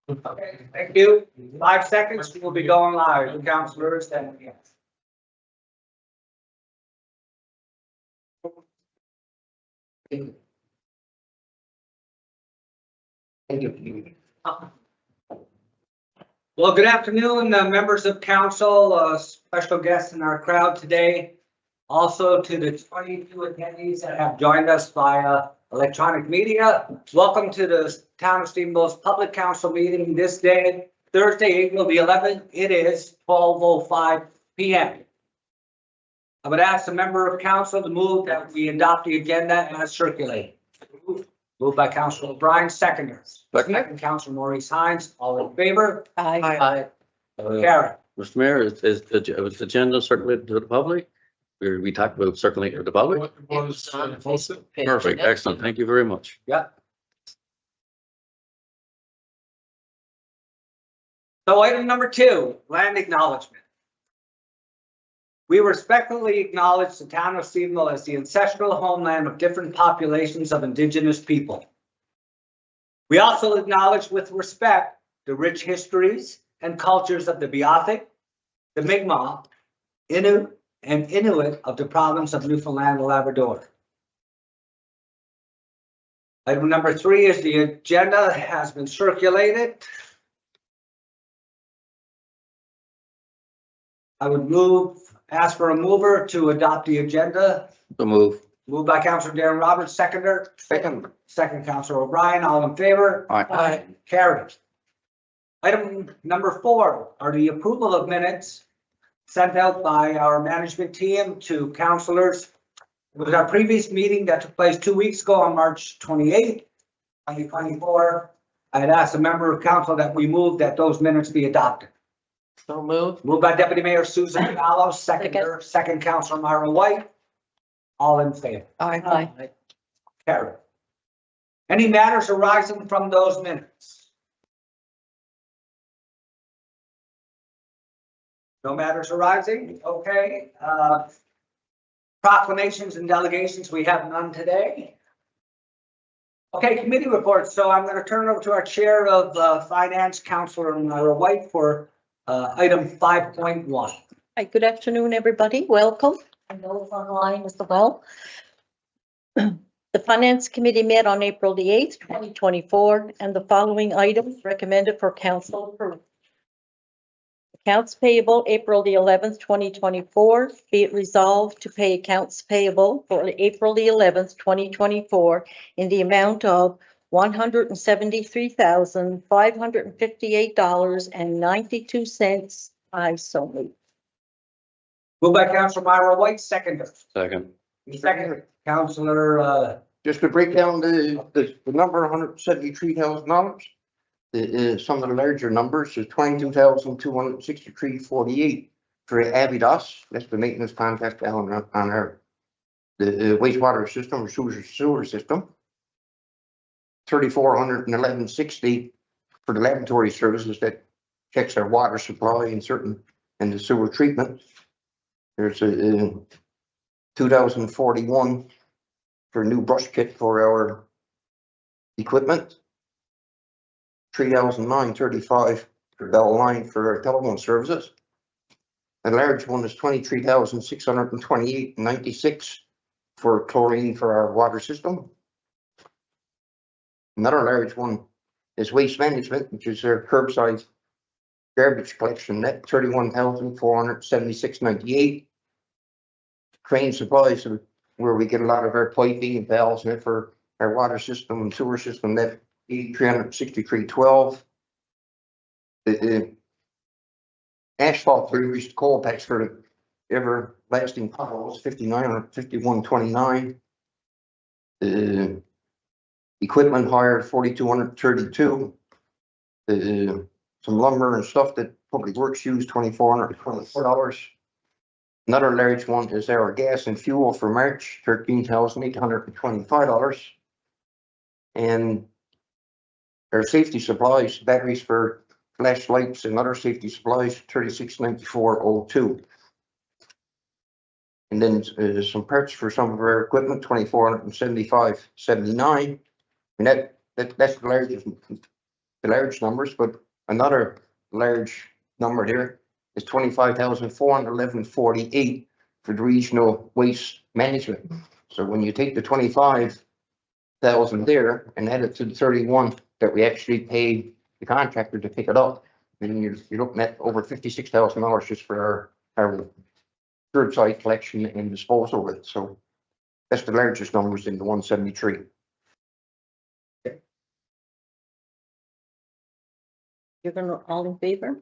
Okay, thank you. 5 seconds, we'll be going live. Councilors, then yes. Thank you. Well, good afternoon, members of council, special guests in our crowd today. Also to the 22 attendees that have joined us via electronic media. Welcome to the Town of Stephenville's Public Council meeting this day, Thursday, April the 11th. It is 12:05 p.m. I would ask the member of council to move that we adopt the agenda as circulated. Moved by Councilor O'Brien, seconders. Second, Councilor Maurice Hines, all in favor? Aye. Carry. Mr. Mayor, is the agenda circulated to the public? We talked about circulating to the public? Perfect, excellent. Thank you very much. Yep. So item number 2, land acknowledgement. We respectfully acknowledge the town of Stephenville as the ancestral homeland of different populations of indigenous people. We also acknowledge with respect the rich histories and cultures of the Beothuk, the Mi'kmaq, Innu, and Inuit of the province of Newfoundland and Labrador. Item number 3 is the agenda has been circulated. I would ask for a mover to adopt the agenda. The move. Moved by Councilor Darren Roberts, seconder. Second, Councilor O'Brien, all in favor? Aye. Carried. Item number 4 are the approval of minutes sent out by our management team to councilors. It was our previous meeting that took place 2 weeks ago on March 28th, 2024. I had asked a member of council that we move that those minutes be adopted. So moved. Moved by Deputy Mayor Susan Gallo, second Councilor Myra White. All in favor? Aye. Carried. Any matters arising from those minutes? No matters arising? Okay. Proclamations and delegations, we have none today. Okay, committee reports. So I'm going to turn it over to our chair of finance, Councilor Myra White, for item 5.1. Hi, good afternoon, everybody. Welcome. And those online as well. The Finance Committee met on April the 8th, 2024, and the following items recommended for council approval. Accounts payable, April the 11th, 2024. Be it resolved to pay accounts payable for April the 11th, 2024 in the amount of $173,558.92. I so move. Moved by Councilor Myra White, seconder. Second. Second, Councilor, Just to break down the number, $173,000. Some of the larger numbers is 22,263.48 for Abidos. That's the maintenance contract on our the wastewater system or sewer system. 3,411.60 for the laboratory services that checks our water supply and the sewer treatment. There's a 2,041 for a new brush kit for our equipment. 3,935 for Bell Line for our telephone services. The large one is 23,628.96 for chlorine for our water system. Another large one is waste management, which is our curbside garbage collection net, 31,476.98. Crane supplies where we get a lot of our piping and valves and for our water system and sewer system, net 363.12. The asphalt greased coal packs for the everlasting potholes, 5,951.29. Equipment hired 4,232. Some lumber and stuff that Public Works used, $2,424. Another large one is our gas and fuel for March, $13,825. And our safety supplies, batteries for flashlights and other safety supplies, $36.94.02. And then some parts for some of our equipment, $2,475.79. And that's the the large numbers, but another large number there is 25,411.48 for the regional waste management. So when you take the 25,000 there and add it to the 31 that we actually paid the contractor to pick it up, then you're looking at over $56,000 just for our curbside collection and disposal of it. So that's the largest numbers in the 173. You're gonna, all in favor?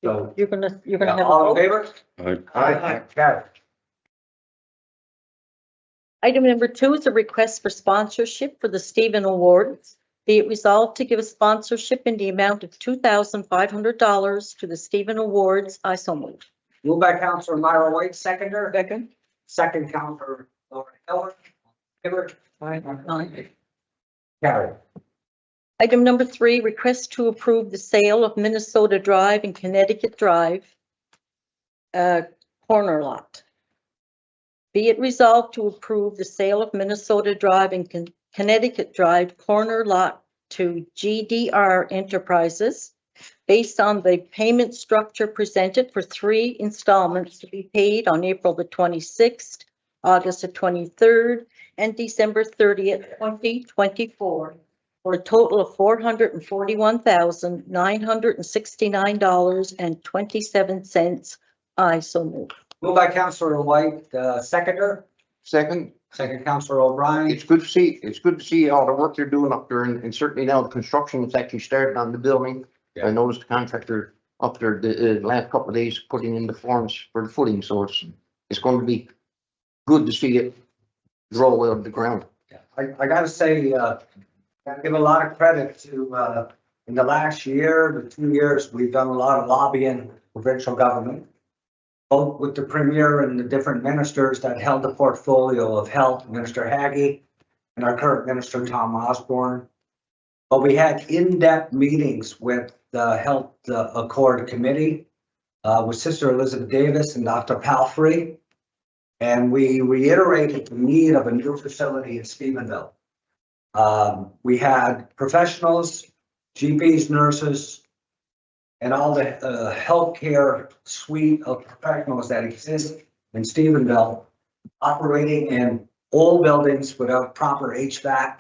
So, You're gonna have a all in vote? favor? Aye. Carry. Item number 2 is a request for sponsorship for the Stephen Awards. Be it resolved to give a sponsorship in the amount of $2,500 to the Stephen Awards. I so move. Moved by Councilor Myra White, seconder. Second. Second, Councilor Laura Heller. Favor? Aye. Carry. Item number 3, request to approve the sale of Minnesota Drive and Connecticut Drive corner lot. Be it resolved to approve the sale of Minnesota Drive and Connecticut Drive corner lot to GDR Enterprises based on the payment structure presented for 3 installments to be paid on April the 26th, August the 23rd, and December 30th, 2024. For a total of $441,969.27. I so move. Moved by Councilor White, seconder. Second, Second, Councilor O'Brien. it's good to see all the work they're doing up there, and certainly now the construction is actually started on the building. Yeah. I noticed the contractor up there the last couple of days putting in the forms for the footing, so it's going to be good to see it roll out of the ground. I gotta say, gotta give a lot of credit to, in the last year, the 2 years, we've done a lot of lobbying for provincial government, both with the premier and the different ministers that held the portfolio of health, Minister Haggie, and our current minister, Tom Osborne. But we had in-depth meetings with the Health Accord Committee, with Sister Elizabeth Davis and Dr. Palfrey. And we reiterated the need of a new facility in Stephenville. We had professionals, GPs, nurses, and all the healthcare suite of professionals that exist in Stephenville operating in old buildings without proper HVAC.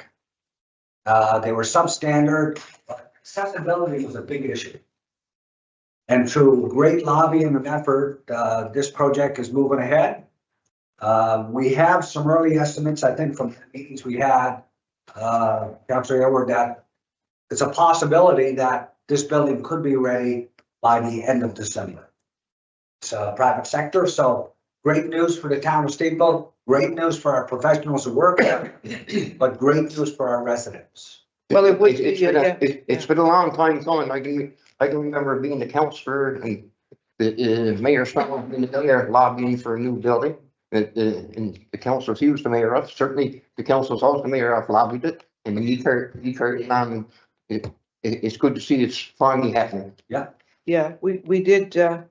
They were substandard, but accessibility was a big issue. And through great lobbying and effort, this project is moving ahead. We have some early estimates, I think, from the meetings we had, Councilor Edward, that it's a possibility that this building could be ready by the end of December. It's a private sector, so great news for the town of Stephenville, great news for our professionals who work there, but great news for our residents. Well, it would, It's been a long time coming. I can remember being the councillor and the mayor being there lobbying for a new building. And the councillors he was the mayor of, certainly the councillors I was the mayor of lobbied it, and he carried it on. It's good to see it's finally happening. yeah, we did a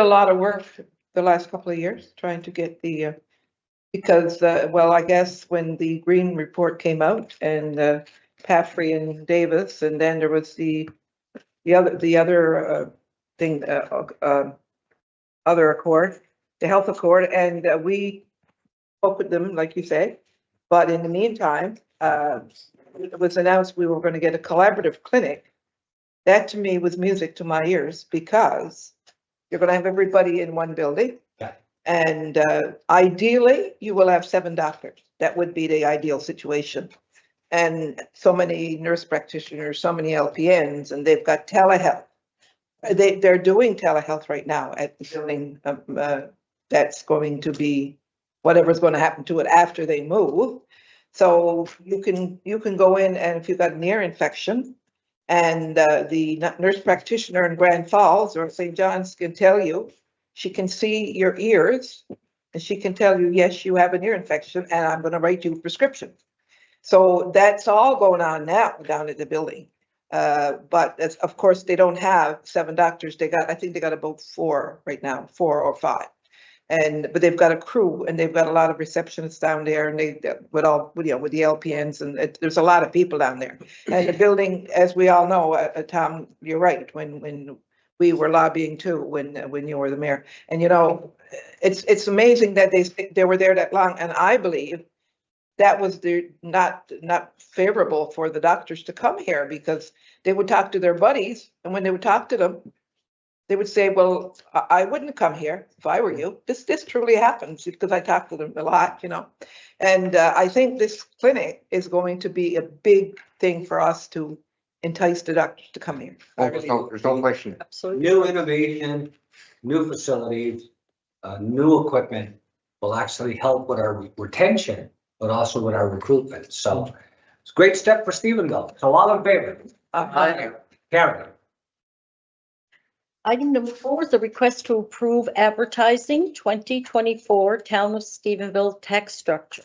lot of work the last couple of years trying to get the, because, well, I guess when the Green Report came out and Paffrey and Davis, and then there was the other thing, other accord, the Health Accord, and we spoke with them, like you say. But in the meantime, it was announced we were going to get a collaborative clinic. That to me was music to my ears, because you're going to have everybody in one building. Yeah. And ideally, you will have 7 doctors. That would be the ideal situation. And so many nurse practitioners, so many LPNs, and they've got telehealth. They're doing telehealth right now at the building. That's going to be whatever's going to happen to it after they move. So you can go in, and if you've got an ear infection, and the nurse practitioner in Grand Falls or St. John's can tell you, she can see your ears, and she can tell you, yes, you have an ear infection, and I'm going to write you a prescription. So that's all going on now down at the building. But of course, they don't have 7 doctors. I think they got about 4 right now, 4 or 5. But they've got a crew and they've got a lot of receptionists down there and with the LPNs there's a lot of people down there. And the building, as we all know, Tom, you're right, when we were lobbying too, when you were the mayor. And it's amazing that they were there that long, and I believe that was not favorable for the doctors to come here, because they would talk to their buddies, and when they would talk to them, they would say, well, I wouldn't come here if I were you. This truly happens, because I talk to them a lot, And I think this clinic is going to be a big thing for us to entice the doctors to come here. Oh, there's no question. Absolutely. New innovation, new facilities, new equipment will actually help with our retention, but also with our recruitment. So it's a great step for Stephenville. So all in favor? Carry. Item number 4 is a request to approve advertising 2024 Town of Stephenville tax structure.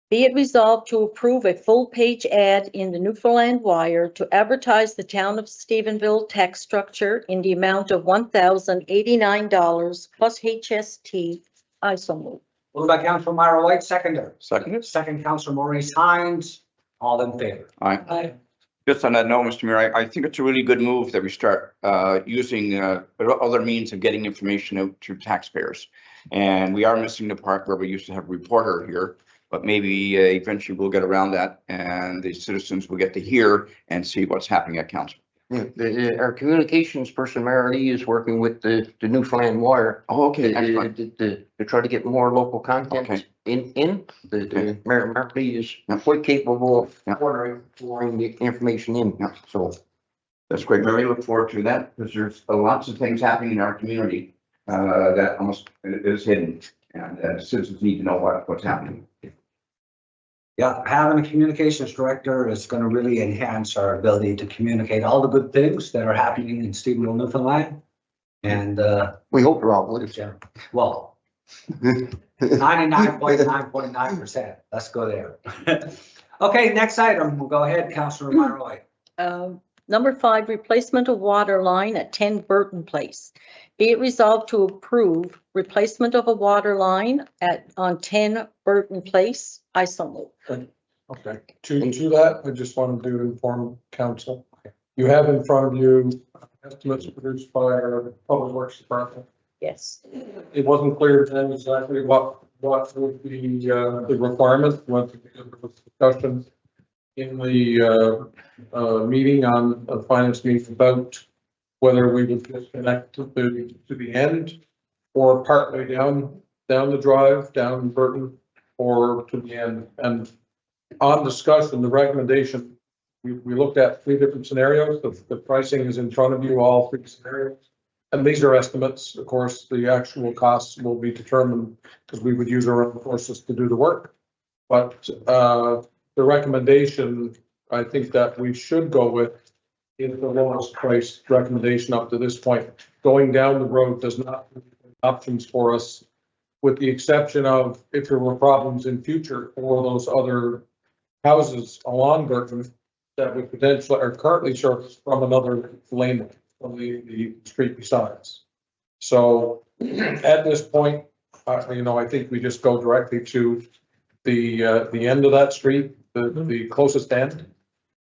Be it resolved to approve a full-page ad in the Newfoundland Wire to advertise the Town of Stephenville tax structure in the amount of $1,089 plus HST. I so move. Moved by Council Myra White, seconder. Second. Second, Council Maurice Hines. All in favor? Aye. Just on that note, Mr. Mayor, I think it's a really good move that we start using other means of getting information out to taxpayers. And we are missing the part where we used to have a reporter here, but maybe eventually we'll get around that and the citizens will get to hear and see what's happening at council. Yeah, our communications person, Mary Lee, is working with the Newfoundland Wire. Oh, okay, To excellent. to try to get more local content Okay. the Mary Lee is quite capable of pouring the information in. Yeah. So That's great. Really look forward to that, because there's lots of things happening in our community that almost is hidden, and citizens need to know what's happening. Yeah, having a communications director is going to really enhance our ability to communicate all the good things that are happening in Stephenville, Newfoundland. And, we hope they're all good. well, 99.9.9%. Let's go there. Okay, next item. We'll go ahead, Councilor Myra. Number 5, replacement of water line at 10 Burton Place. Be it resolved to approve replacement of a water line on 10 Burton Place. I so move. Okay, to that, I just wanted to inform council. You have in front of you estimates produced by our Public Works Department. Yes. It wasn't clear to them exactly what would be the requirement, what the discussion in the meeting on the finance meeting about whether we would disconnect to the end or partway down the drive, down Burton, or to the end. And on discussion, the recommendation, we looked at 3 different scenarios. The pricing is in front of you, all 3 scenarios. And these are estimates. Of course, the actual costs will be determined because we would use our own forces to do the work. But the recommendation, I think that we should go with is the lowest price recommendation up to this point. Going down the road does not have options for us, with the exception of if there were problems in future for those other houses along Burton that would potentially are currently serviced from another lane from the street besides. So at this point, I think we just go directly to the end of that street, the closest end,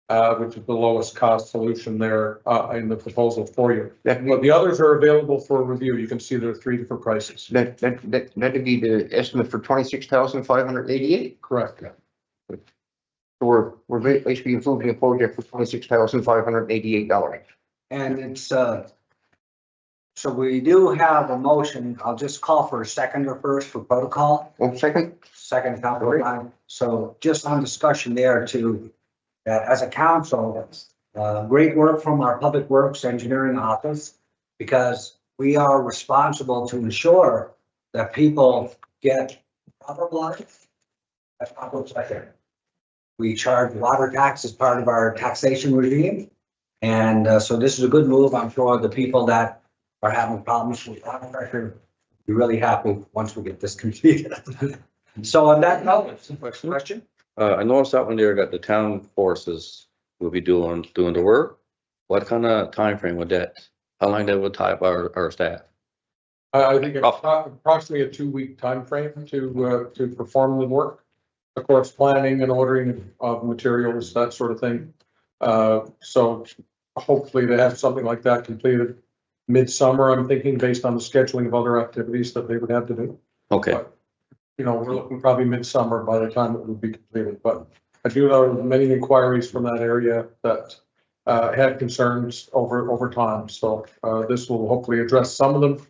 which is the lowest cost solution there in the proposal for you. But the others are available for review. You can see there are 3 different prices. That'd be the estimate for 26,588. Correct. So we're basically approving a project for $26,588. And it's, so we do have a motion. I'll just call for a seconder first for protocol. 1 second. Second, Councilor Ryan. So just on discussion there too, that as a council, great work from our Public Works Engineering Office, because we are responsible to ensure that people get proper water at proper pressure. We charge water tax as part of our taxation regime. And so this is a good move. I'm sure the people that are having problems with water pressure will be really happy once we get this completed. So on that note, question? I noticed that one there that the town forces will be doing the work. What kind of time frame would that, how long that would tie up our staff? I think approximately a 2-week timeframe to perform the work. Of course, planning and ordering of materials, that sort of thing. So hopefully they have something like that completed midsummer, I'm thinking, based on the scheduling of other activities that they would have to do. Okay, But, you know, we're looking probably midsummer by the time it would be completed, but I do know many inquiries from that area that had concerns over time, so this will hopefully address some of them.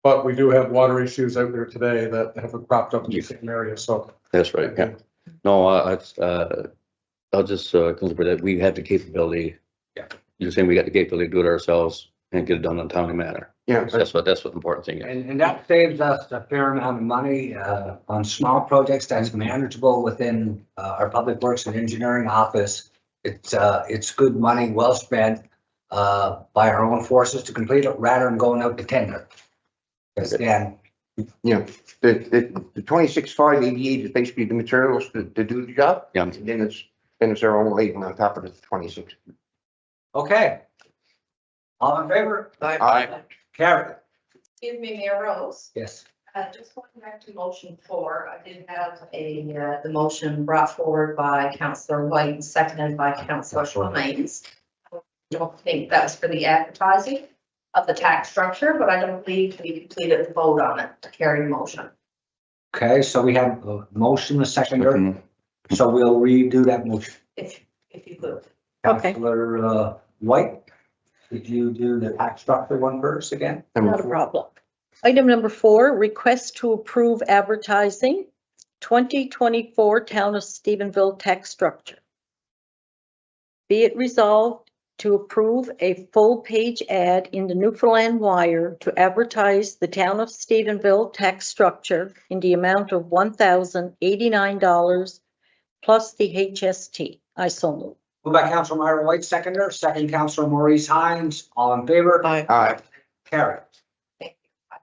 But we do have water issues out there today that have cropped up in the same area, so. that's right, yeah. No, I'll just consider that we have the capability. Yeah. You're saying we got the capability to do it ourselves and get it done in a timely manner. Yeah, That's what the important thing is. And that saves us a fair amount of money on small projects that's manageable within our Public Works and Engineering office. It's good money well spent by our own forces to complete it rather than going out to tender. Because again, yeah, the 26,588 is basically the materials to do the job. Yeah. And then it's our own label on top of the 26. okay. All in favor? Aye. Carry. Excuse me, Mayor Rose. Yes. Just going back to motion 4, I did have the motion brought forward by Councillor White and seconded by Councillor Hines. I don't think that's for the advertising of the tax structure, but I don't believe we completed the vote on it to carry the motion. Okay, so we have a motion, a seconder. So we'll redo that motion. If you could. Okay. Councillor White, did you do the tax structure one first again? Not a problem. Item number 4, request to approve advertising 2024 Town of Stephenville tax structure. Be it resolved to approve a full-page ad in the Newfoundland Wire to advertise the Town of Stephenville tax structure in the amount of $1,089 plus the HST. I so move. Moved by Councillor Myra White, seconder, second Councillor Maurice Hines, all in favor? Aye. Carry. I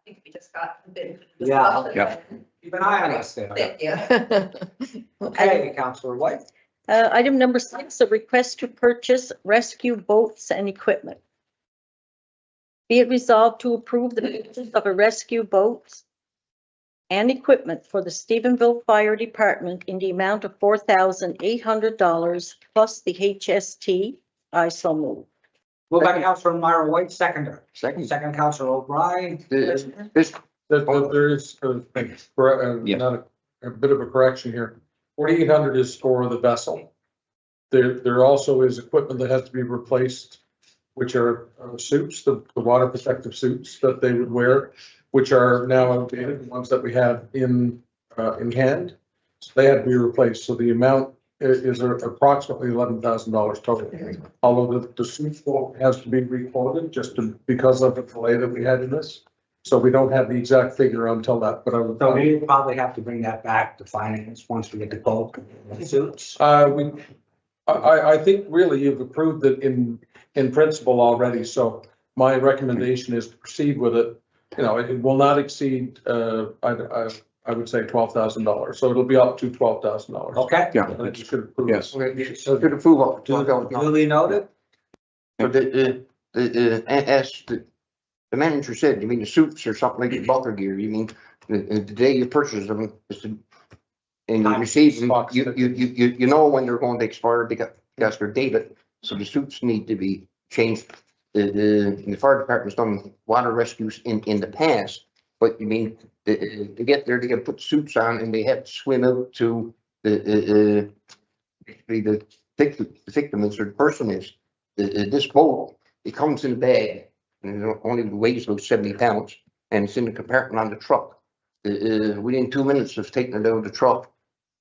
think we just got a bit. Yeah. Yeah. Keep an eye on us there. Thank you. Okay, Councillor White. Item number 6, a request to purchase rescue boats and equipment. Be it resolved to approve the purchase of a rescue boat and equipment for the Stephenville Fire Department in the amount of $4,800 plus the HST. I so move. Moved by Councillor Myra White, seconder. Second. Second Councillor O'Brien. This, There is Yes. not a bit of a correction here. 4,800 is for the vessel. There also is equipment that has to be replaced, which are suits, the water protective suits that they would wear, which are now outdated, the ones that we have in hand. So they had to be replaced. So the amount is approximately $11,000 total. Although the suit has to be requoted because of the delay that we had in this. So we don't have the exact figure until that, but I would. So we probably have to bring that back to finance once we get the quote and the suits. I think really you've approved it in principle already, so my recommendation is to proceed with it. You know, it will not exceed, I would say $12,000, so it'll be up to $12,000. Okay. Yeah. That you could approve. Yes. so to approve of Duly noted. So as the manager said, you mean the suits or something like the butler gear, you mean the day you purchase them, and you receive them, you know when they're going to expire because they're dated, so the suits need to be changed. The fire department's done water rescues in the past, but you mean to get there, they gotta put suits on and they have to swim out to the victim is or the person is. This boat, it comes in a bag and it only weighs about 70 pounds and it's in the compartment on the truck. Within 2 minutes of taking it out of the truck,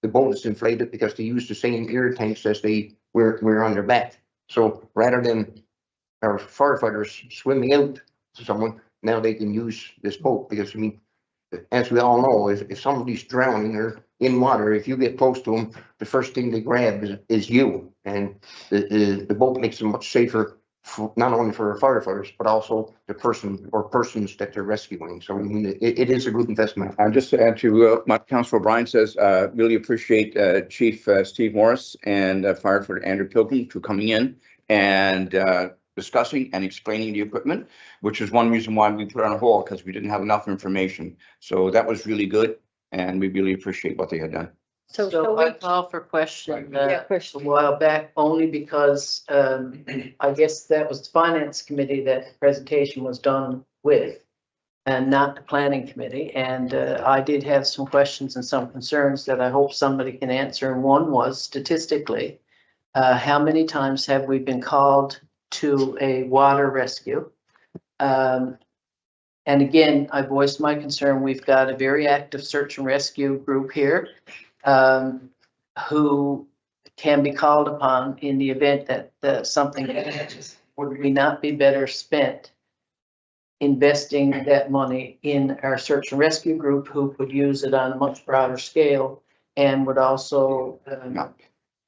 the boat is inflated because they use the same air tanks as they wear on their back. So rather than our firefighters swimming out to someone, now they can use this boat because, I mean, as we all know, if somebody's drowning or in water, if you get close to them, the first thing they grab is you. And the boat makes it much safer, not only for firefighters, but also the person or persons that they're rescuing. So I mean, it is a good investment. Just to add to what Councilor O'Brien says, really appreciate Chief Steve Morris and Firefighter Andrew Pilgrim for coming in and discussing and explaining the equipment, which is one reason why we put it on hold, because we didn't have enough information. So that was really good, and we really appreciate what they had done. So So I we, called for question, yeah, a question. while back, only because, I guess that was the finance committee that the presentation was done with, and not the planning committee. And, I did have some questions and some concerns that I hope somebody can answer. And one was statistically, how many times have we been called to a water rescue? And again, I voiced my concern. We've got a very active search and rescue group here, who can be called upon in the event that something happens. Would we not be better spent investing that money in our search and rescue group, who could use it on a much broader scale and would also Yeah.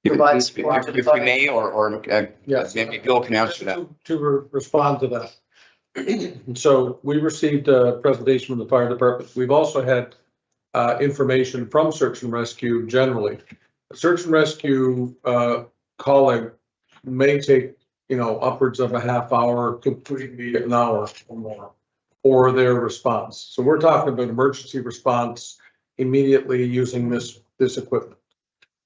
provide support to the If we fire? may, or Yes. maybe Bill can answer that. To respond to that. So we received a presentation from the fire department. We've also had information from search and rescue generally. Search and rescue calling may take, upwards of a half hour, completely an hour or more for their response. So we're talking about emergency response immediately using this equipment.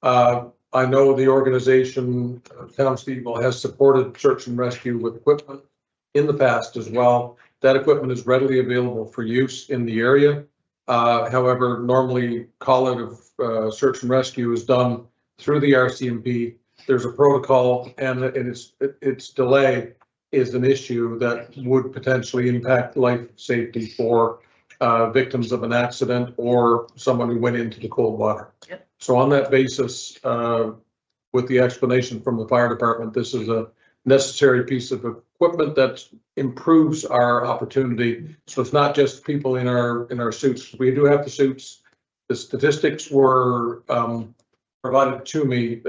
I know the organization, Town of Stephenville, has supported search and rescue with equipment in the past as well. That equipment is readily available for use in the area. However, normally call out of search and rescue is done through the RCMP. There's a protocol, and its delay is an issue that would potentially impact life safety for victims of an accident or someone who went into the cold water. Yep. So on that basis, with the explanation from the fire department, this is a necessary piece of equipment that improves our opportunity. So it's not just people in our suits. We do have the suits. The statistics were provided to me.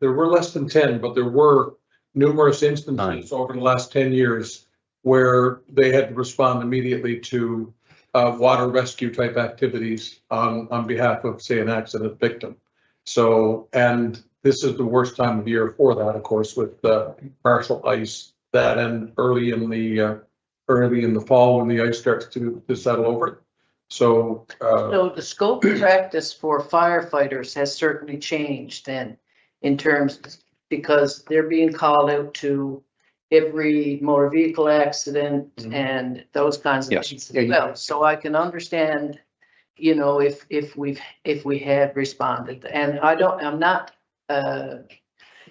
There were less than 10, but there were numerous instances over the last 10 years where they had to respond immediately to water rescue type activities on behalf of, say, an accident victim. So, and this is the worst time of year for that, of course, with partial ice, that and early in the fall when the ice starts to settle over it. So, So the scope of practice for firefighters has certainly changed then, in terms, because they're being called out to every motor vehicle accident and those kinds of Yes. things Yeah, as well. So I can understand, if we had responded. And I'm not,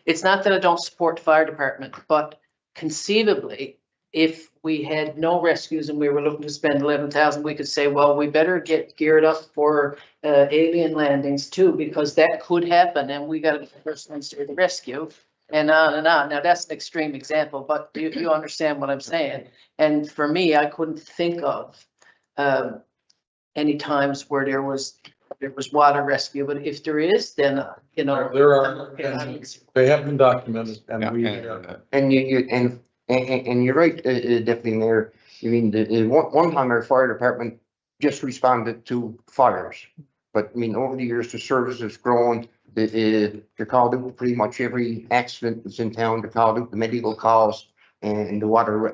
it's not that I don't support the fire department, but conceivably, if we had no rescues and we were looking to spend 11,000, we could say, well, we better get geared up for alien landings too, because that could happen and we got to be the first ones to the rescue, and on and on. Now that's an extreme example, but you understand what I'm saying? And for me, I couldn't think of any times where there was water rescue, but if there is, then, there are, and they have been documented, and Yeah, we, And you're right, Deputy Mayor. I mean, one time our fire department just responded to fires. But I mean, over the years, the service has grown. They're called out pretty much every accident that's in town. They're called out the medical calls and the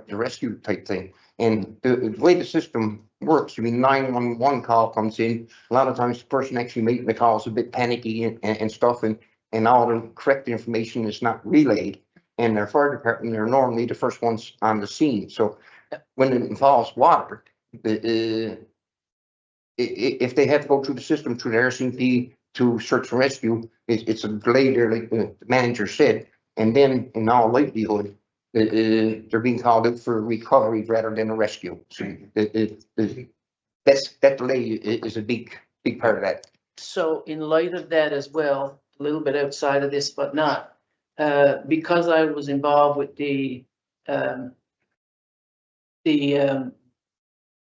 rescue type thing. And the way the system works, I mean, 911 call comes in. A lot of times the person actually making the call is a bit panicky and stuff, and all the correct information is not relayed. And their fire department are normally the first ones on the scene. So when it involves water, if they have to go through the system, through the RCMP to search and rescue, it's a delay there, like the manager said. And then in all likelihood, they're being called out for recovery rather than a rescue. So that delay is a big part of that. So in light of that as well, a little bit outside of this, but not, because I was involved with the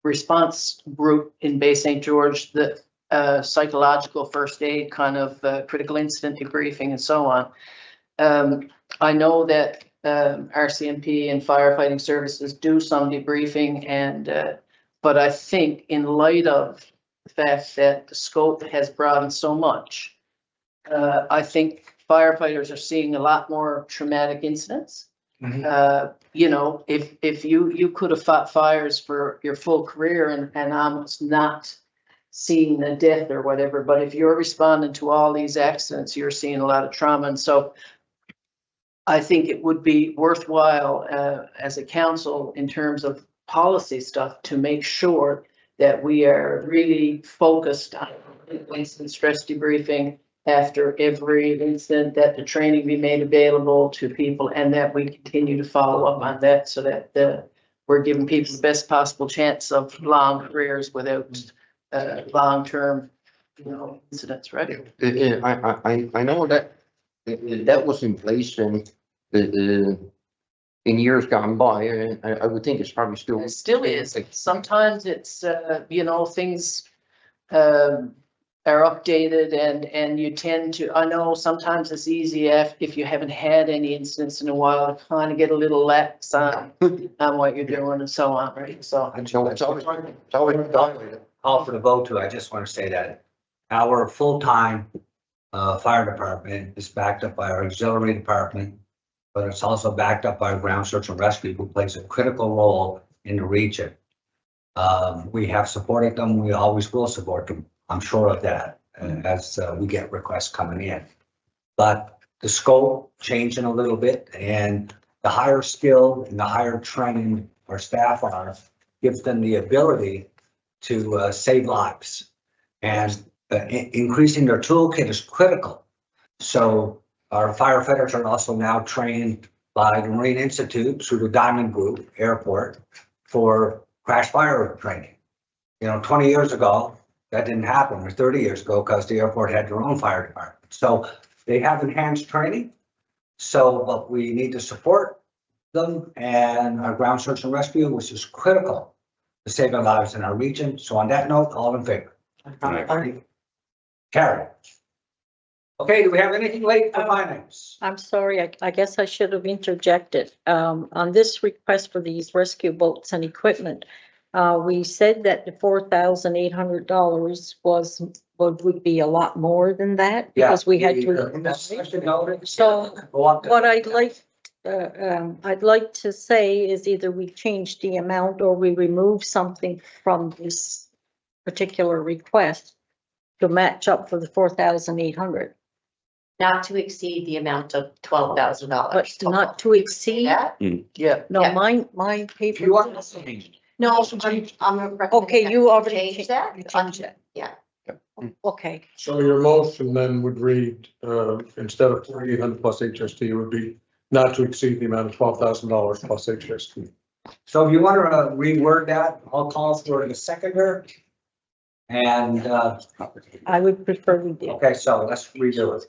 response group in Bay St. George, the psychological first aid kind of critical incident debriefing and so on. I know that RCMP and firefighting services do some debriefing, and but I think in light of the fact that the scope has broadened so much, I think firefighters are seeing a lot more traumatic incidents. You know, if you could have fought fires for your full career and almost not seeing a death or whatever, but if you're responding to all these accidents, you're seeing a lot of trauma. And so I think it would be worthwhile, as a council in terms of policy stuff to make sure that we are really focused on instant stress debriefing after every incident, that the training be made available to people and that we continue to follow up on that so that we're giving people the best possible chance of long careers without long-term, you know, incidents, right? I know that that was in place in years gone by, and I would think it's probably still. It still is. Sometimes it's, you know, things are updated and you tend to, I know sometimes it's easy if you haven't had any incidents in a while to kind of get a little lax on what you're doing and so on, right? So. It's always evaluated. Call for the vote too. I just want to say that our full-time fire department is backed up by our auxiliary department, but it's also backed up by our ground search and rescue, who plays a critical role in the region. We have supported them. We always will support them. I'm sure of that, as we get requests coming in. But the scope changing a little bit, and the higher skill and the higher training our staff are gives them the ability to save lives. And increasing their toolkit is critical. So our firefighters are also now trained by the Marine Institute through the Diamond Group Airport for crash fire training. You know, 20 years ago, that didn't happen, or 30 years ago, because the airport had their own fire department. So they have enhanced training. So, but we need to support them and our ground search and rescue, which is critical to save our lives in our region. So on that note, all in favor? Carry. Okay, do we have anything late for finance? I'm sorry, I guess I should have interjected. On this request for these rescue boats and equipment, we said that the $4,800 would be a lot more than that because we had to. So what I'd like to say is either we change the amount or we remove something from this particular request to match up for the 4,800. Not to exceed the amount of $12,000. But not to exceed. That? Yeah. No, Yeah. my paper. You want to change? No, I'm recommending. Okay, you already Change that? You change it. Yeah. Okay, So your motion then would read, instead of 4,800 plus HST, it would be not to exceed the amount of $12,000 plus HST. So if you want to reword that, I'll call for the seconder. And, I would prefer we did. okay, so let's redo it.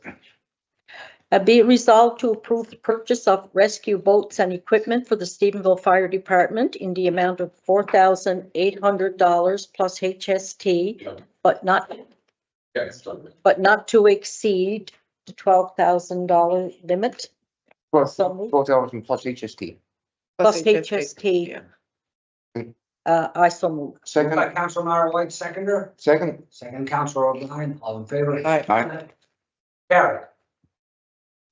Be it resolved to approve the purchase of rescue boats and equipment for the Stephenville Fire Department in the amount of $4,800 plus HST, but not to exceed the $12,000 limit. So moved. 12,000 plus HST. Plus HST. Yeah. I so move. Moved Second, by Councilor White, seconder. second, Second, Councilor O'Brien, all in favor? Aye. Carry.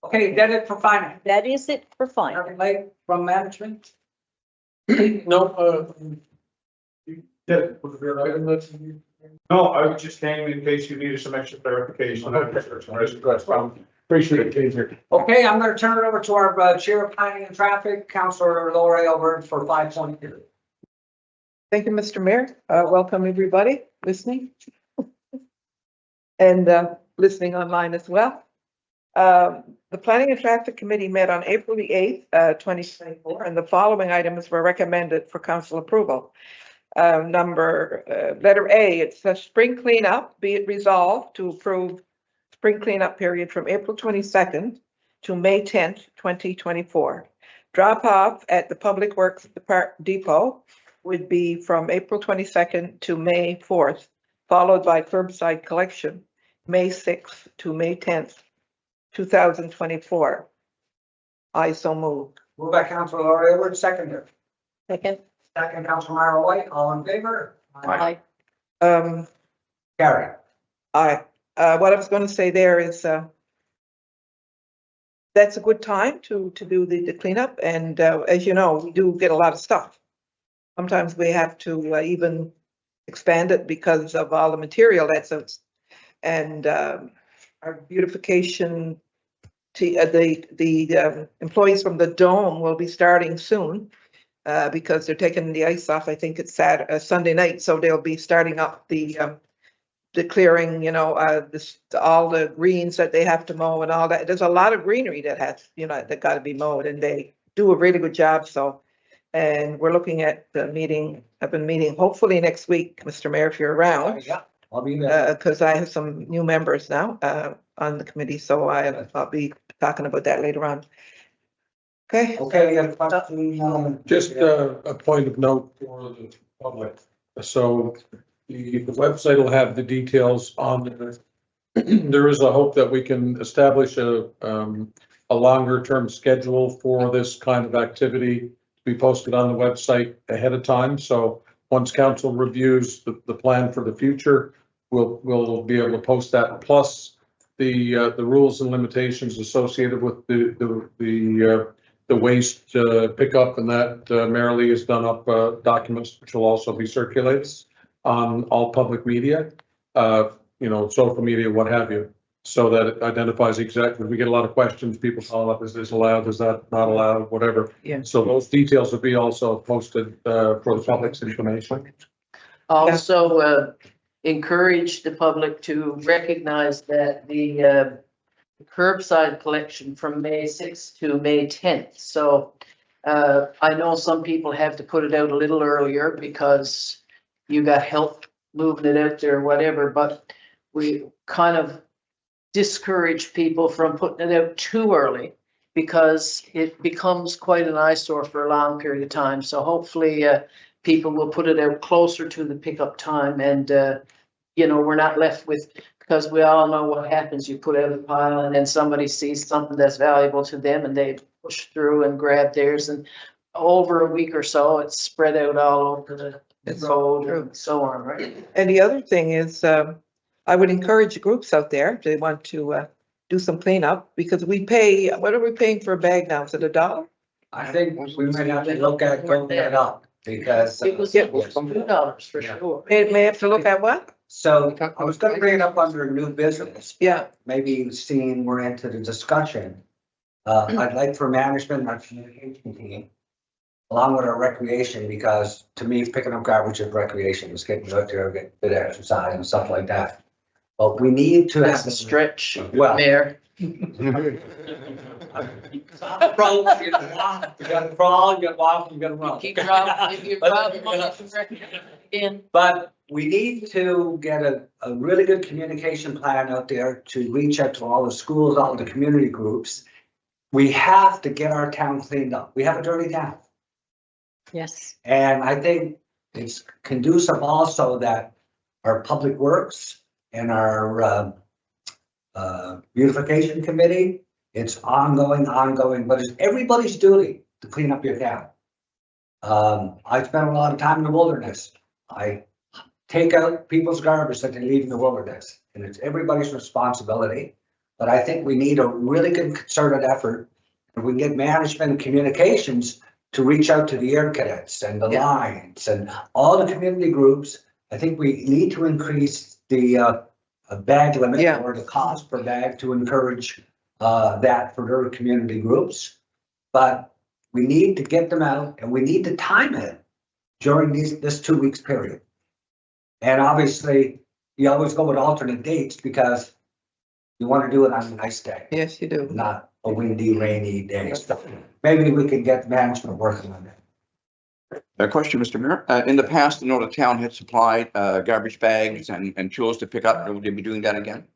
Okay, that it for finance. That is it for finance. Nothing late from management? No, yeah, was there an item that you? No, I was just came in case you needed some extra clarification. Appreciate it, Taser. Okay, I'm gonna turn it over to our Chair of Planning and Traffic, Councilor Lori Over for 5.2. Thank you, Mr. Mayor. Welcome, everybody listening. And listening online as well. The Planning and Traffic Committee met on April the 8th, 2024, and the following items were recommended for council approval. Letter A, it says spring cleanup, be it resolved to approve spring cleanup period from April 22nd to May 10th, 2024. Drop off at the Public Works Depot would be from April 22nd to May 4th, followed by curbside collection, May 6th to May 10th, 2024. I so move. Moved by Councilor Lori Over, seconder. Second. Second, Councilor White, all in favor? Aye. Carry. What I was going to say there is, that's a good time to do the cleanup. And as you know, we do get a lot of stuff. Sometimes we have to even expand it because of all the material that's out. And our beautification, the employees from the Dome will be starting soon because they're taking the ice off. I think it's Sunday night, so they'll be starting up the clearing, you know, all the greens that they have to mow and all that. There's a lot of greenery that has, you know, that got to be mowed, and they do a really good job. So, and we're looking at the meeting. I've been meeting hopefully next week, Mr. Mayor, if you're around. Yeah, I'll be there. Because I have some new members now on the committee, so I'll be talking about that later on. Okay. Okay, we have a question. Just a point of note for the public. So the website will have the details on there. There is a hope that we can establish a longer term schedule for this kind of activity to be posted on the website ahead of time. So once council reviews the plan for the future, we'll be able to post that. Plus the rules and limitations associated with the waste pickup, and that Marilee has done up documents which will also be circulated on all public media, you know, social media, what have you, so that it identifies exactly. We get a lot of questions. People follow up: is this allowed? Is that not allowed? Whatever. Yeah. So those details will be also posted for the public's information. Also, encourage the public to recognize that the curbside collection from May 6th to May 10th. So I know some people have to put it out a little earlier because you got help moving it out there or whatever, but we kind of discourage people from putting it out too early because it becomes quite an eyesore for a long period of time. So hopefully people will put it out closer to the pickup time, and you know, we're not left with, because we all know what happens. You put out a pile and then somebody sees something that's valuable to them and they push through and grab theirs, and over a week or so, it's spread out all over the road and so on, right? And the other thing is, I would encourage groups out there, if they want to do some cleanup, because we pay, what are we paying for a bag now? Is it $1? I think we might have to look at going that up because. It was $2 for sure. May have to look at what? So I was gonna bring it up under new business. Yeah. Maybe seeing we're into the discussion. I'd like for management and our communication team, along with our recreation, because to me, picking up garbage is recreation, is getting out there, get a bit of exercise and stuff like that. But we need to That's have a stretch, Well- Mayor. You gotta crawl, you gotta walk, you gotta run. Keep driving, if you're driving in. But we need to get a really good communication plan out there to reach out to all the schools, all the community groups. We have to get our town cleaned up. We have a dirty town. Yes. And I think it's conducive also that our public works and our beautification committee, it's ongoing, but it's everybody's duty to clean up your town. I spent a lot of time in the wilderness. I take out people's garbage that they leave in the wilderness, and it's everybody's responsibility. But I think we need a really good concerted effort. If we get management and communications to reach out to the air cadets and the Lions and all the community groups, I think we need to increase the bag limit or the cost per bag to encourage that for their community groups. But we need to get them out, and we need to time it during this 2 weeks period. And obviously, you always go with alternate dates because you want to do it on a nice day, Yes, you do. not a windy, rainy day. So maybe we can get management working on that. A question, Mr. Mayor. In the past, I know the town had supplied garbage bags and tools to pick up. Will they be doing that again?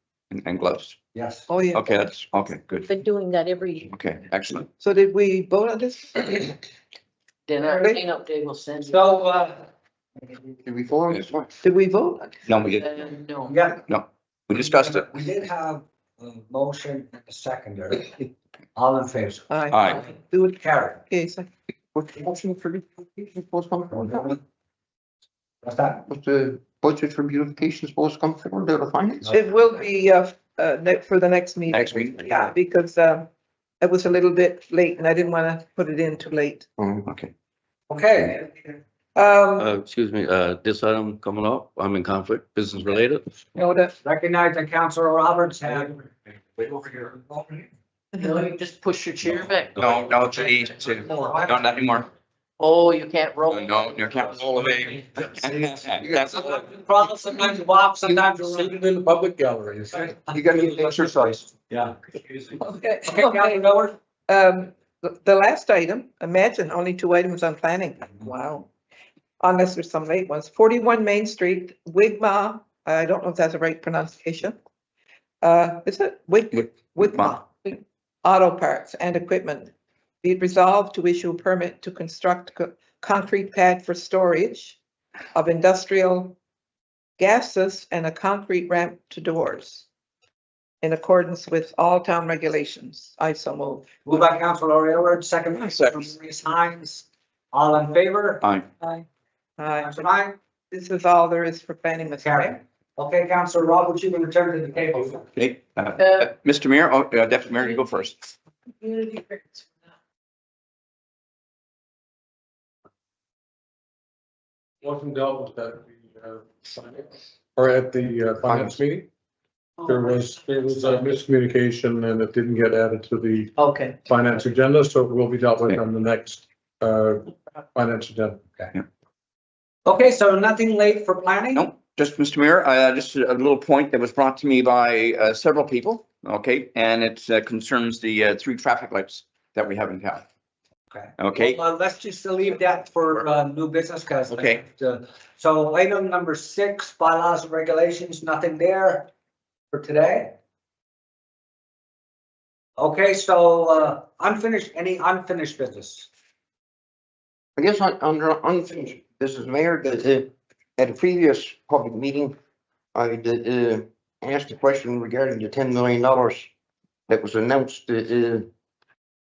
And gloves? Yes. Oh, yeah. Okay, that's, okay, good. Been doing that every year. Okay, excellent. So did we vote on this? Then our cleanup day will send you. So, Did we follow this one? Did we vote? No, we didn't. No. yeah, We discussed it. we did have a motion and a secondary. All in favor? Aye. Do it. Carry. Okay, so What's the motion for beautification supposed to come from? What's that? What's the budget for beautification supposed to come from? Out of finance? it will be for the next meeting. Next meeting? Yeah, because It was a little bit late and I didn't want to put it in too late. Okay. Okay, Excuse me, this item coming up, I'm in conflict, business related. No, that, recognize that Councilor Roberts had. Wait over here. No, you just push your chair back. No, not anymore. Oh, you can't roll. No, you can't roll away. That's Problem, sometimes you walk, sometimes you run. Seated in the public gallery. You gotta get exercise. Yeah. okay, Okay, Councilor Miller? the last item, imagine only 2 items on planning. Wow. Unless there's some late ones. 41 Main Street, Wigma, I don't know if that's the right pronunciation. Is it Wigma? Auto parts and equipment. Be it resolved to issue a permit to construct concrete pad for storage of industrial gases and a concrete ramp to doors in accordance with all town regulations. I so move. Moved by Councilor Aylward, second by Second. Maurice Hines. All in favor? Aye. Aye. Councilor Hines? This is all there is for planning, Mr. Carry. Mayor. Okay, Councilor Roberts, you can return to the table. Okay, Mr. Mayor, Deputy Mayor, you go first. Wasn't dealt with at or at the finance meeting. There was a miscommunication and it didn't get added to the Okay. finance agenda, so it will be dealt with on the next finance agenda. Okay, so nothing late for planning? No, just Mr. Mayor, just a little point that was brought to me by several people, okay? And it concerns the 3 traffic lights that we have in town. Okay. Okay. Well, let's just leave that for new business, guys. Okay. So item number 6, bylaws and regulations, nothing there for today. Okay, so any unfinished business? I guess under unfinished business, Mayor, at a previous public meeting, I did asked a question regarding the $10 million that was announced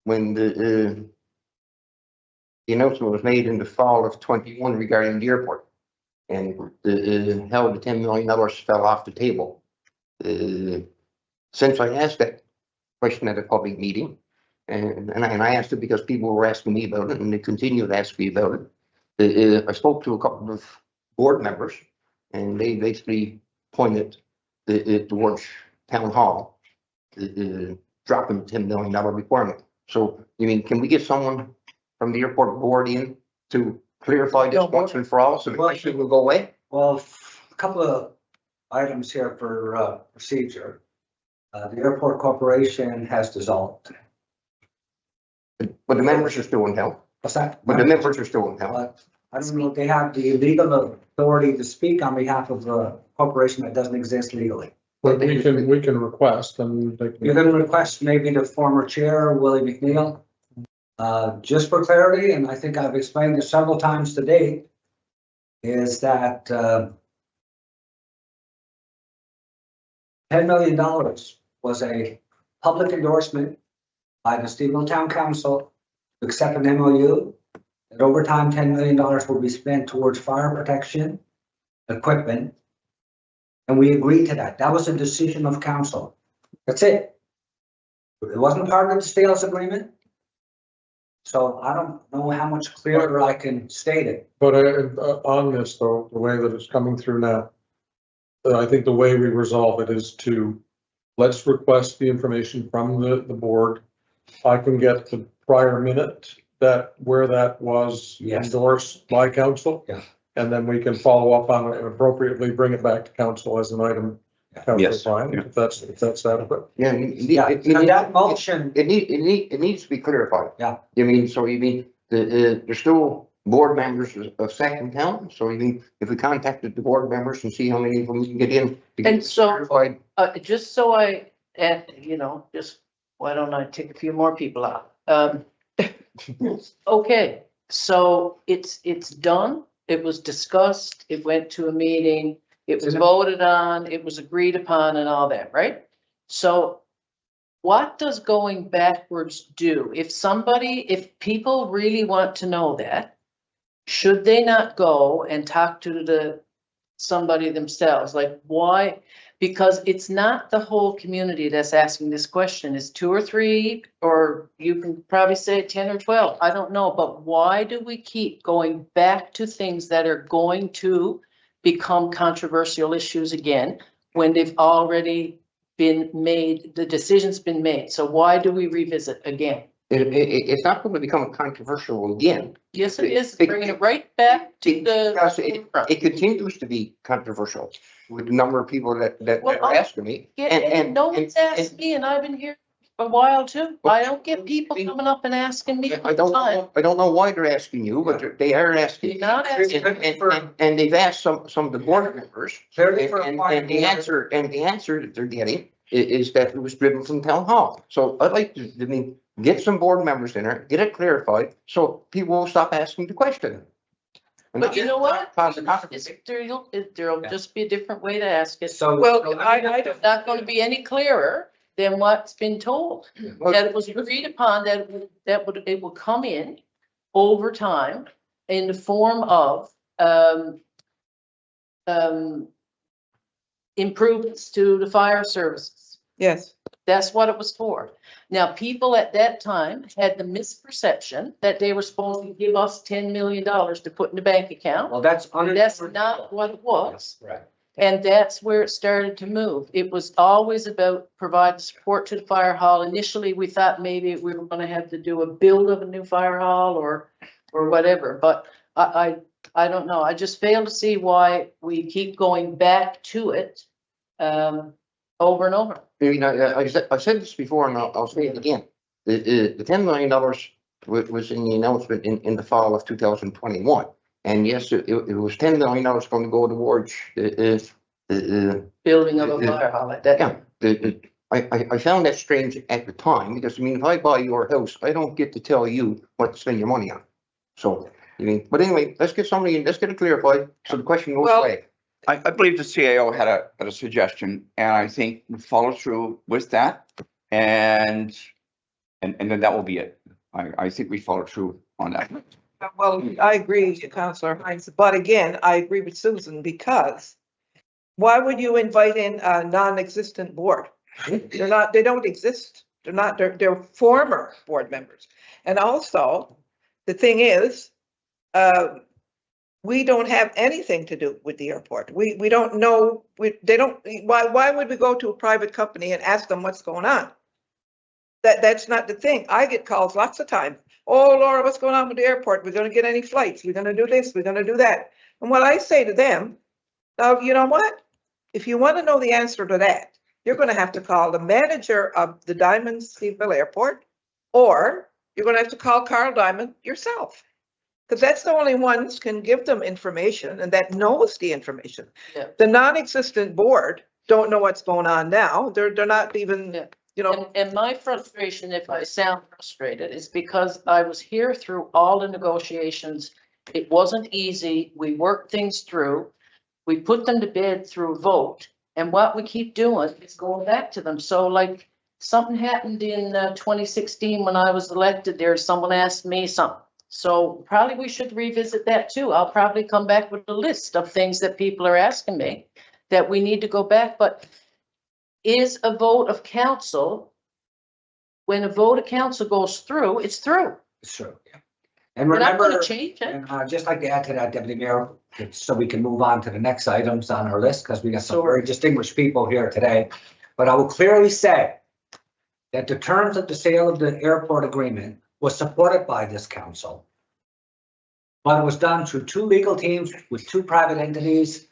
when the announcement was made in the fall of 21 regarding the airport. And how the $10 million fell off the table. Since I asked that question at a public meeting, and I asked it because people were asking me about it and they continue to ask me about it. I spoke to a couple of board members and they basically pointed towards town hall, dropping the $10 million requirement. So, you mean, can we get someone from the airport board in to clarify this once and for all, so the question will go away? Well, a couple of items here for procedure. The airport corporation has dissolved. But the members are still in hell. What's that? But the members are still in hell. But I don't know if they have the legal authority to speak on behalf of the corporation that doesn't exist legally. But we can request and they You're can. gonna request maybe the former chair, Willie McNeil. Just for clarity, and I think I've explained this several times to date, is that $10 million was a public endorsement by the Stephenville Town Council to accept an MOU. And over time, $10 million will be spent towards fire protection equipment. And we agreed to that. That was a decision of council. That's it. It wasn't part of the sales agreement. So I don't know how much clearer I can state it. But on this though, the way that it's coming through now, I think the way we resolve it is to, let's request the information from the board. I can get the prior minute where that was Yes. endorsed by council. Yeah. And then we can follow up on it and appropriately bring it back to council as an item. Council Yes. Brian, Yeah. if that's adequate. Yeah, So that motion, it needs to be clarified. Yeah. You mean, so you mean, there's still board members of second town, so you mean, if we contacted the board members and see how many of them we can get in to get And so- clarified. Just so just, why don't I take a few more people out? Okay, so it's done. It was discussed. It went to a meeting. It was voted on. It was agreed upon and all that, right? So what does going backwards do? If people really want to know that, should they not go and talk to somebody themselves? Like why? Because it's not the whole community that's asking this question. It's 2 or 3, or you can probably say 10 or 12. I don't know. But why do we keep going back to things that are going to become controversial issues again when they've already been made, the decision's been made? So why do we revisit again? It's not going to become controversial again. Yes, it is. Bringing it right back to Because the. it continues to be controversial with the number of people that Well, are asking me. No one's asked me, and I've been here a while too. I don't get people coming up and asking me. I don't know why they're asking you, but they are asking. You're not asking. And they've asked some of the board members, Clearly for and point the of answer that they're getting is that it was driven from town hall. So I'd like to, get some board members in there, get it clarified, so people will stop asking the question. But you know what? Cause a controversy. There'll just be a different way to ask it. So. Well, I It's not going to be any clearer than what's been told. That it was agreed upon that it will come in over time in the form of improvements to the fire services. yes, That's what it was for. Now, people at that time had the misperception that they were supposed to give us $10 million to put in the bank account. Well, that's. That's not what it was. Right. And that's where it started to move. It was always about providing support to the fire hall. Initially, we thought maybe we were gonna have to do a build of a new fire hall or whatever, but I don't know. I just fail to see why we keep going back to it over and over. You know, I said this before, and I'll say it again. The $10 million was in the announcement in the fall of 2021. And yes, it was $10 million going to go towards Building of a fire hall like that. yeah. I found that strange at the time, because I mean, if I buy your house, I don't get to tell you what to spend your money on. So, I mean, but anyway, let's get it clarified, so the question goes Well- away. I believe the CAO had a suggestion, and I think we follow through with that. And then that will be it. I think we follow through on that. well, I agree, Councillor Hines, but again, I agree with Susan, because why would you invite in a non-existent board? They don't exist. They're former board members. And also, the thing is, we don't have anything to do with the airport. We don't know, why would we go to a private company and ask them what's going on? That's not the thing. I get calls lots of times. Oh, Laura, what's going on with the airport? We're gonna get any flights? We're gonna do this, we're gonna do that. And what I say to them, now, you know what? If you want to know the answer to that, you're gonna have to call the manager of the Diamond Stephenville Airport, or you're gonna have to call Carl Diamond yourself. Because that's the only ones can give them information and that knows the information. Yeah. The non-existent board don't know what's going on now. They're not even, Yeah. you know, And my frustration, if I sound frustrated, is because I was here through all the negotiations. It wasn't easy. We worked things through. We put them to bed through a vote. And what we keep doing is going back to them. So like something happened in 2016 when I was elected there, someone asked me something. So probably we should revisit that too. I'll probably come back with a list of things that people are asking me that we need to go back. But is a vote of council, when a vote of council goes through, it's through. Sure. Yeah. And We're not remember, gonna change it. and I'd just like to add to that, Deputy Mayor, so we can move on to the next items on our list, because we got some very distinguished people here today. But I will clearly say that the terms of the sale of the airport agreement was supported by this council. But it was done through 2 legal teams with 2 private entities.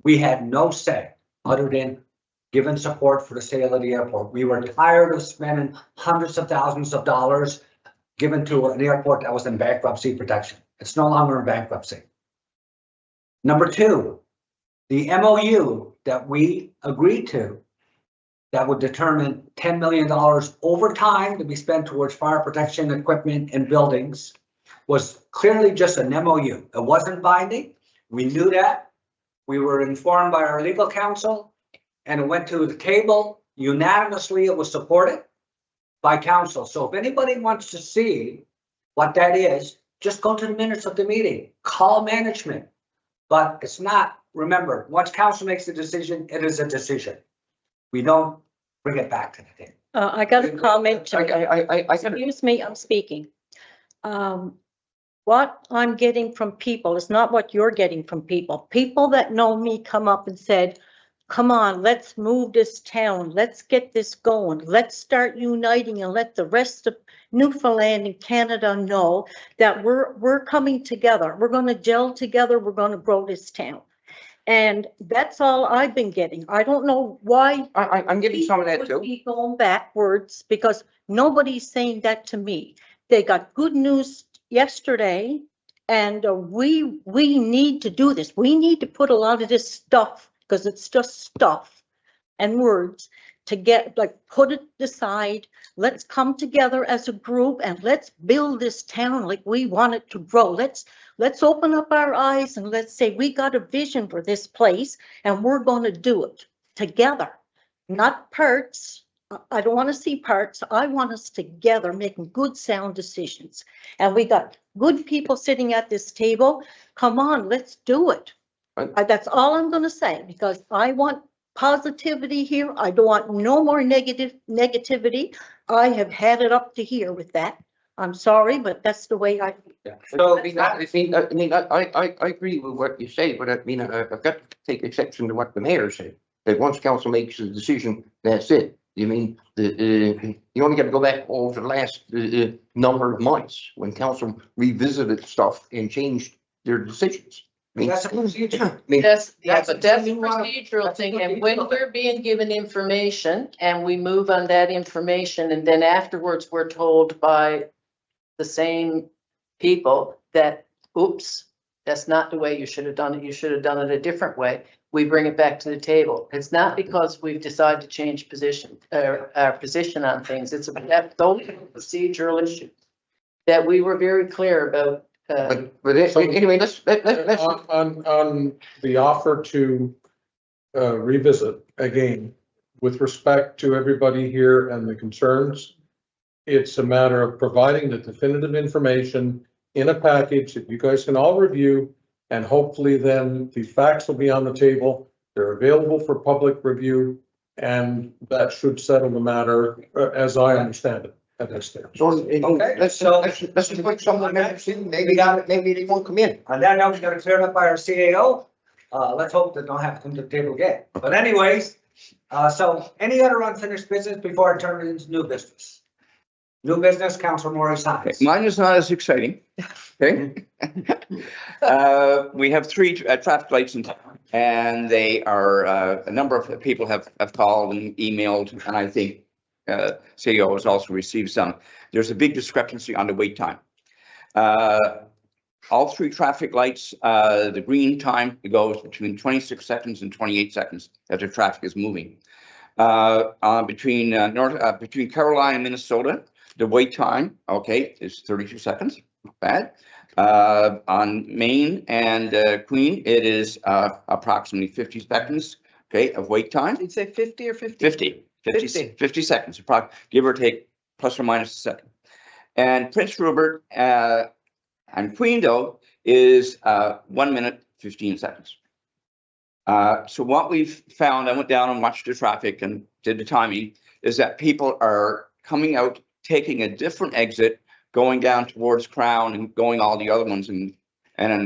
We had no say other than giving support for the sale of the airport. We were tired of spending hundreds of thousands of dollars given to an airport that was in bankruptcy protection. It's no longer in bankruptcy. Number 2, the MOU that we agreed to that would determine $10 million over time to be spent towards fire protection equipment and buildings was clearly just an MOU. It wasn't binding. We knew that. We were informed by our legal counsel, and it went to the table unanimously. It was supported by council. So if anybody wants to see what that is, just go to the minutes of the meeting, call management. But it's not, remember, once council makes a decision, it is a decision. we don't bring it back to the table. I got a comment. to make. I got it. Excuse me, I'm speaking. What I'm getting from people is not what you're getting from people. People that know me come up and said, come on, let's move this town. Let's get this going. Let's start uniting and let the rest of Newfoundland and Canada know that we're coming together. We're going to gel together. We're going to grow this town. And that's all I've been getting. I don't know why. I'm getting some of that people would too. be going backwards because nobody's saying that to me. They got good news yesterday, and we need to do this. We need to put a lot of this stuff, because it's just stuff and words, to get, like, put it aside. Let's come together as a group and let's build this town like we want it to grow. Let's open up our eyes and let's say we got a vision for this place and we're going to do it together, not parts. I don't want to see parts. I want us together making good sound decisions. And we got good people sitting at this table. Come on, let's do it. That's all I'm going to say, because I want positivity here. I don't want no more negativity. I have had it up to here with that. I'm sorry, but that's the way I feel. So I agree with what you say, but I mean, I've got to take exception to what the mayor said, that once council makes a decision, that's it. You mean, you only got to go back over the last number of months when council revisited stuff and changed their decisions. I mean, that's a procedure. I mean, That's, yeah, That's but that's a what you wanna- procedural that's thing, what and you when want. we're being given information and we move on that information, and then afterwards we're told by the same people that, oops, that's not the way you should have done it, you should have done it a different way, we bring it back to the table. It's not because we've decided to change position, our position on things, it's about those procedural issues that we were very clear about. but anyway, let's. On the offer to revisit again, with respect to everybody here and the concerns, it's a matter of providing the definitive information in a package that you guys can all review, and hopefully then the facts will be on the table. They're available for public review, and that should settle the matter as I understand it at this stage. So, Okay, let's just put someone else in, maybe they won't come in. On that note, we got to clear it up by our CAO. Let's hope they don't have to come to the table again. But anyways, so any other unfinished business before I turn it into new business? New business, Councilor Maurice Hines. Mine is not as exciting, okay? We have 3 traffic lights in town, and they are, a number of people have called and emailed, and I think CEO has also received some. There's a big discrepancy on the wait time. All 3 traffic lights, the green time goes between 26 seconds and 28 seconds as the traffic is moving. Between Caroline and Minnesota, the wait time, okay, is 32 seconds, not bad. On Maine and Queen, it is approximately 50 seconds, okay, of wait time. Did you say 50 or 50? 50 seconds, give or take, plus or minus a second. And Prince Rupert and Queen, though, is 1 minute, 15 seconds. So what we've found, I went down and watched the traffic and did the timing, is that people are coming out, taking a different exit, going down towards Crown and going all the other ones, and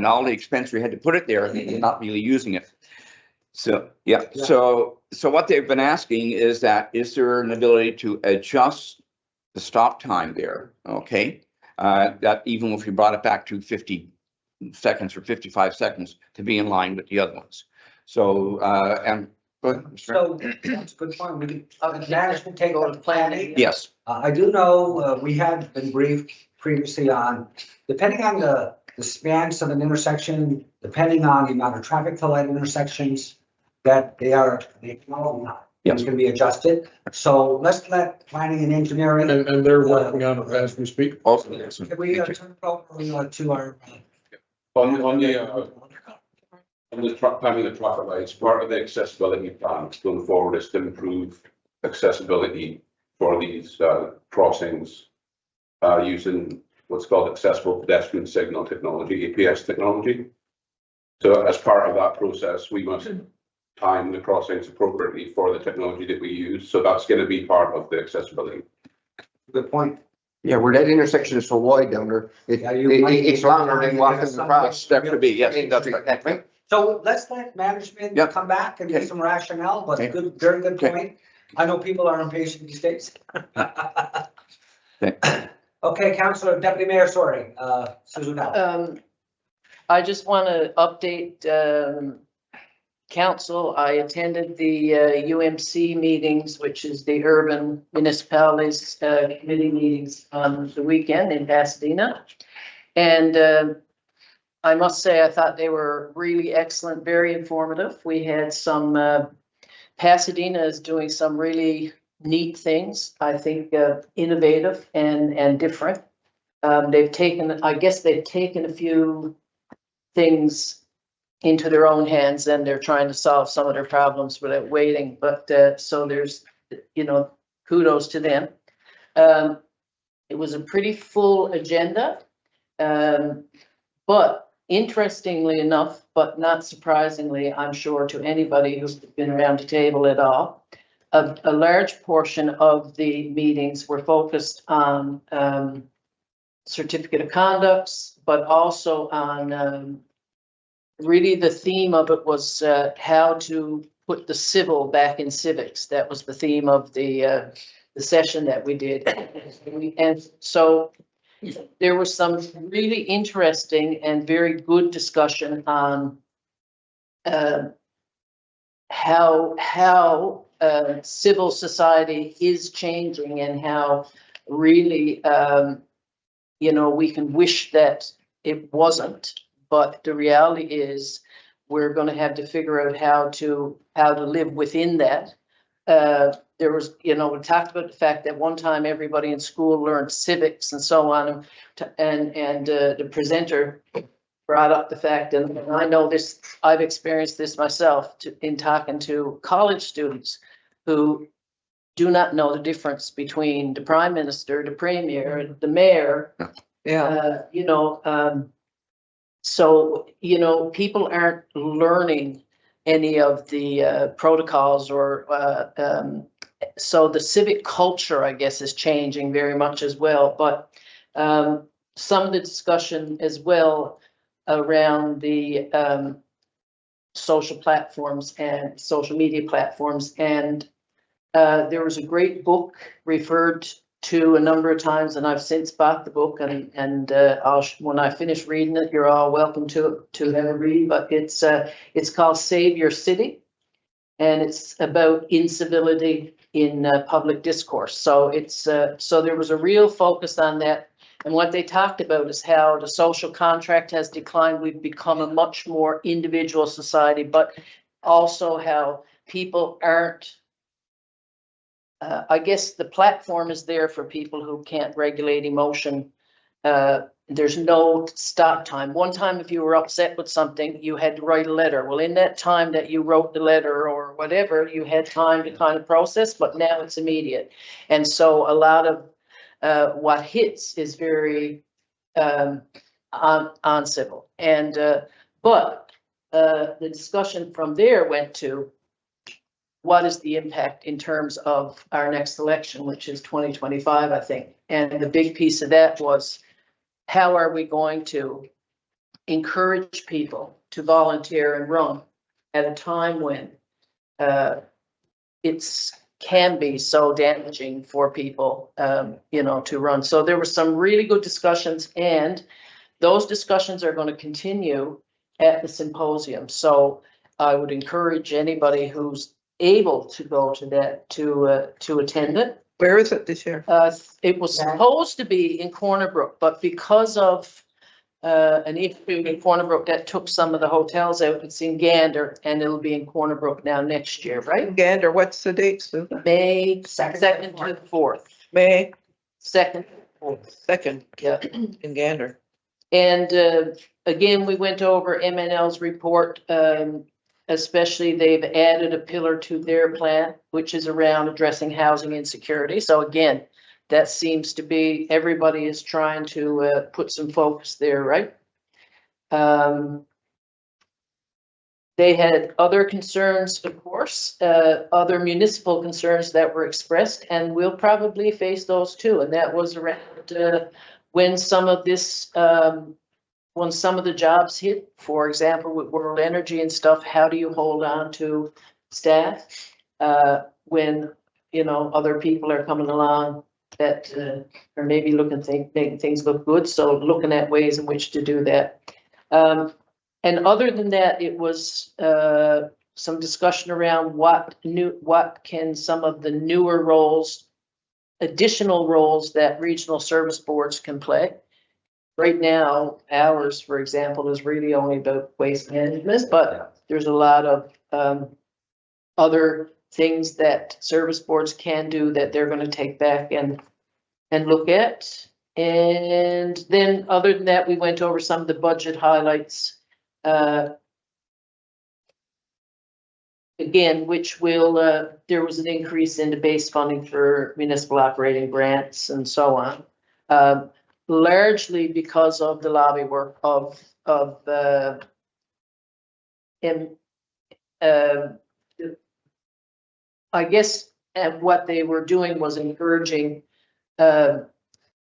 all the expense we had to put it there, and they're not really using it. So, yeah, so what they've been asking is there an ability to adjust the stop time there, okay? That even if you brought it back to 50 seconds or 55 seconds to be in line with the other ones. So, So that's a good point. We can management take on planning. yes, I do know, we had been briefed previously on, depending on the spans of an intersection, depending on the amount of traffic flow at intersections, that it's going to be adjusted. So let's let planning and engineering. And they're working on it as we speak. also. Can we turn it over to our, On the planning the traffic lights, part of the accessibility plan going forward is to improve accessibility for these crossings using what's called accessible pedestrian signal technology, APS technology. So as part of that process, we must time the crossings appropriately for the technology that we use. So that's going to be part of the accessibility. Good point. Yeah, where that intersection is so wide down there, it's longer than walking across. That could be, yes, that's right. So let's let management Yep. come back and give Okay. some rationale, but Okay. good, very good Okay. point. I know people are impatient these days. Okay. Okay, Councilor Deputy Mayor, sorry, Susan. I just want to update, council. I attended the, UMC meetings, which is the Urban Municipalities, Committee meetings on the weekend in Pasadena. And, I must say, I thought they were really excellent, very informative. We had some, Pasadena is doing some really neat things, I think, innovative and different. They've taken, I guess they've taken a few things into their own hands and they're trying to solve some of their problems without waiting. But, so there's, kudos to them. It was a pretty full agenda. But interestingly enough, but not surprisingly, I'm sure to anybody who's been around the table at all, a large portion of the meetings were focused on certificate of conducts, but also on really the theme of it was how to put the civil back in civics. That was the theme of the session that we did. And so there was some really interesting and very good discussion on how civil society is changing and how really, we can wish that it wasn't, but the reality is we're going to have to figure out how to live within that. There was, we talked about the fact that one time everybody in school learned civics and so on, and the presenter brought up the fact, and I know this, I've experienced this myself in talking to college students who do not know the difference between the prime minister, the premier, and the mayor. Yeah. So, people aren't learning any of the protocols or so the civic culture, I guess, is changing very much as well. But some of the discussion as well around the social platforms and social media platforms. And there was a great book referred to a number of times, and I've since bought the book, and when I finish reading it, you're all welcome to have a read. But it's called Save Your City, and it's about incivility in public discourse. So so there was a real focus on that. And what they talked about is how the social contract has declined. We've become a much more individual society, but also how people aren't. I guess the platform is there for people who can't regulate emotion. There's no stop time. One time, if you were upset with something, you had to write a letter. Well, in that time that you wrote the letter or whatever, you had time to kind of process, but now it's immediate. And so a lot of what hits is very uncivil. And but the discussion from there went to what is the impact in terms of our next election, which is 2025, I think. And the big piece of that was, how are we going to encourage people to volunteer and run at a time when it's can be so damaging for people, to run. So there were some really good discussions, and those discussions are going to continue at the symposium. So I would encourage anybody who's able to go to that to attend it. Where is it this year? It was supposed to be in Corner Brook, but because of an issue in Corner Brook that took some of the hotels out, it's in Gander, and it'll be in Corner Brook now next year, right? Gander, what's the date, Susan? May 2nd to the 4th. May 2nd. 2nd. Yeah. In Gander. And again, we went over MNL's report. Especially they've added a pillar to their plan, which is around addressing housing insecurity. So again, that seems to be, everybody is trying to put some focus there, right? They had other concerns, of course, other municipal concerns that were expressed, and we'll probably face those too. And that was around when some of this, when some of the jobs hit, for example, with World Energy and stuff, how do you hold on to staff? When, you know, other people are coming along that are maybe making things look good. So looking at ways in which to do that. And other than that, it was some discussion around what can some of the newer roles, additional roles that regional service boards can play. Right now, ours, for example, is really only about waste management, but there's a lot of other things that service boards can do that they're going to take back and look at. And then other than that, we went over some of the budget highlights. Again, which will, there was an increase in the base funding for municipal operating grants and so on. Largely because of the lobby work of I guess what they were doing was encouraging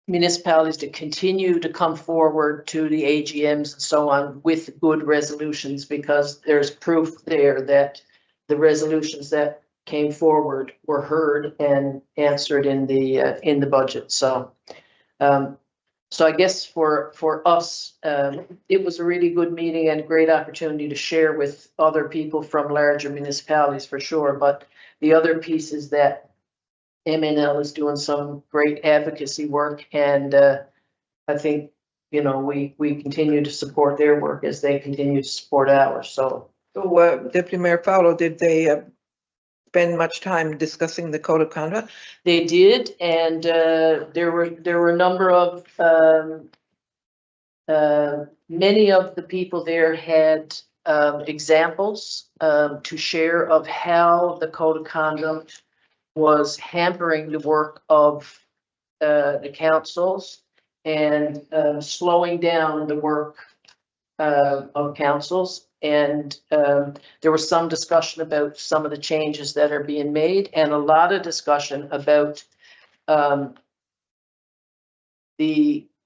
municipalities to continue to come forward to the AGMs and so on with good resolutions, because there's proof there that the resolutions that came forward were heard and answered in the budget. So I guess for us, it was a really good meeting and a great opportunity to share with other people from larger municipalities for sure. But the other piece is that MNL is doing some great advocacy work, and I think, you know, we continue to support their work as they continue to support ours. So Deputy Mayor Fowler, did they spend much time discussing the code of conduct? they did, and there were a number of many of the people there had examples to share of how the code of conduct was hampering the work of the councils and slowing down the work of councils. And there was some discussion about some of the changes that are being made, and a lot of discussion about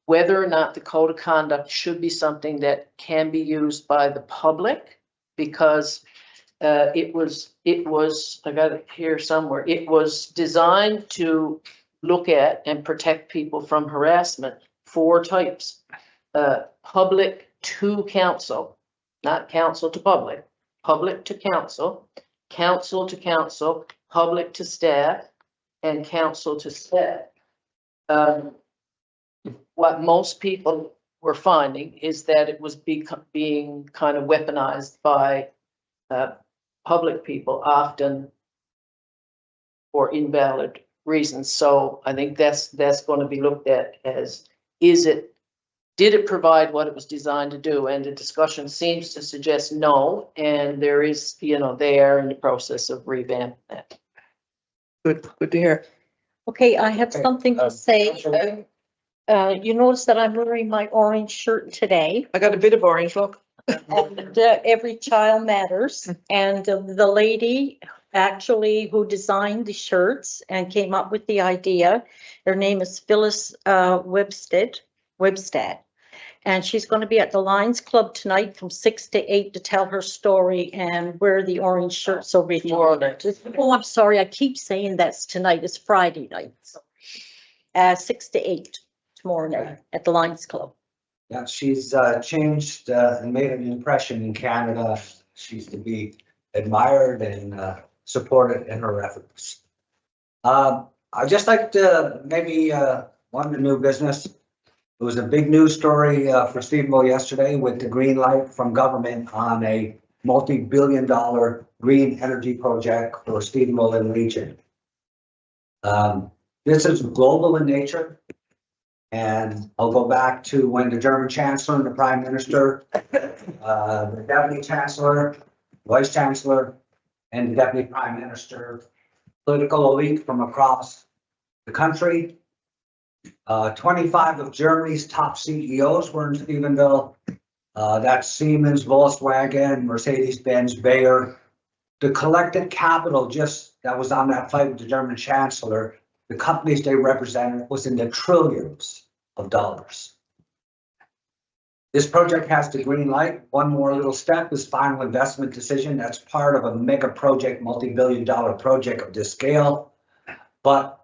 whether or not the code of conduct should be something that can be used by the public, because it was, I got it here somewhere, it was designed to look at and protect people from harassment. 4 types: public to council, not council to public, public to council, council to council, public to staff, and council to staff. What most people were finding is that it was being kind of weaponized by public people, often for invalid reasons. So I think that's going to be looked at as, did it provide what it was designed to do? And the discussion seems to suggest no. And there is, you know, they are in the process of revamping that. Good to hear. Okay, I have something to say. You notice that I'm wearing my orange shirt today. I got a bit of orange, look. And every child matters. And the lady actually who designed the shirts and came up with the idea, her name is Phyllis Webstad. And she's going to be at the Lions Club tonight from 6 to 8 to tell her story and wear the orange shirt. So before oh, I'm sorry, I keep saying that's tonight. It's Friday night. So 6 to 8 tomorrow night at the Lions Club. Yeah, she's changed and made an impression in Canada. She's to be admired and supported in her efforts. I'd just like to maybe one new business. It was a big news story for Stephenville yesterday with the green light from government on a multi-billion-dollar green energy project for Stephenville and region. This is global in nature. And I'll go back to when the German Chancellor and the Prime Minister, the Deputy Chancellor, Vice Chancellor, and the Deputy Prime Minister, political elite from across the country. 25 of Germany's top CEOs were in Stephenville. That's Siemens, Volkswagen, Mercedes-Benz, Bayer. The collected capital just that was on that flight with the German chancellor, the companies they represented was in the trillions of dollars. This project has the green light. One more little step is final investment decision. That's part of a mega project, multi-billion-dollar project of this scale. But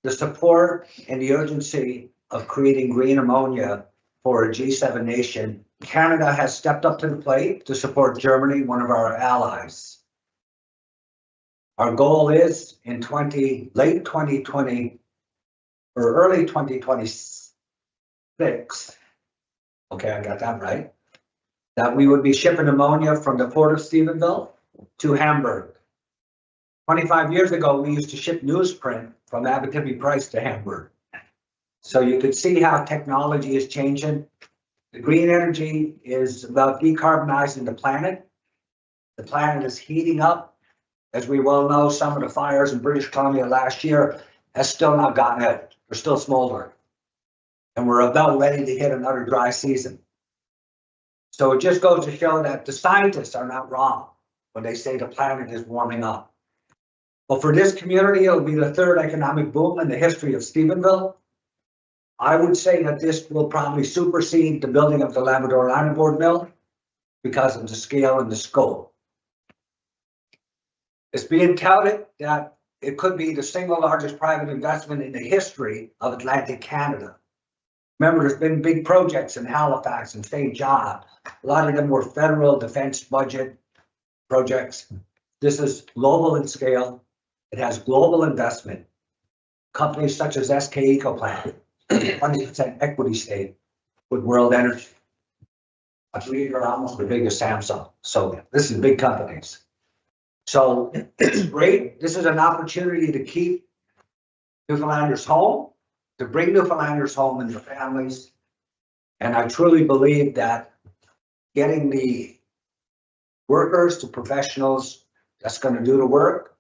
the support and the urgency of creating green ammonia for a G7 nation, Canada has stepped up to the plate to support Germany, one of our allies. Our goal is in late 2020 or early 2026. Okay, I got that right. That we would be shipping ammonia from the port of Stephenville to Hamburg. 25 years ago, we used to ship newsprint from Abitibi Price to Hamburg. So you could see how technology is changing. The green energy is about decarbonizing the planet. The planet is heating up. As we well know, some of the fires in British Columbia last year has still not gotten out. They're still smoldering. And we're about ready to hit another dry season. So it just goes to show that the scientists are not wrong when they say the planet is warming up. But for this community, it'll be the third economic boom in the history of Stephenville. I would say that this will probably supersede the building of the Labrador Linerboard Mill because of the scale and the scope. It's being touted that it could be the single largest private investment in the history of Atlantic Canada. Remember, there's been big projects in Halifax and St. John. A lot of them were federal defense budget projects. This is global in scale. It has global investment. Companies such as SK Ecoplant, 20% equity stake with World Energy. I believe they're almost the biggest Samsung. So this is big companies. So it's great. This is an opportunity to keep Newfoundlanders home, to bring Newfoundlanders home and their families. And I truly believe that getting the workers to professionals that's going to do the work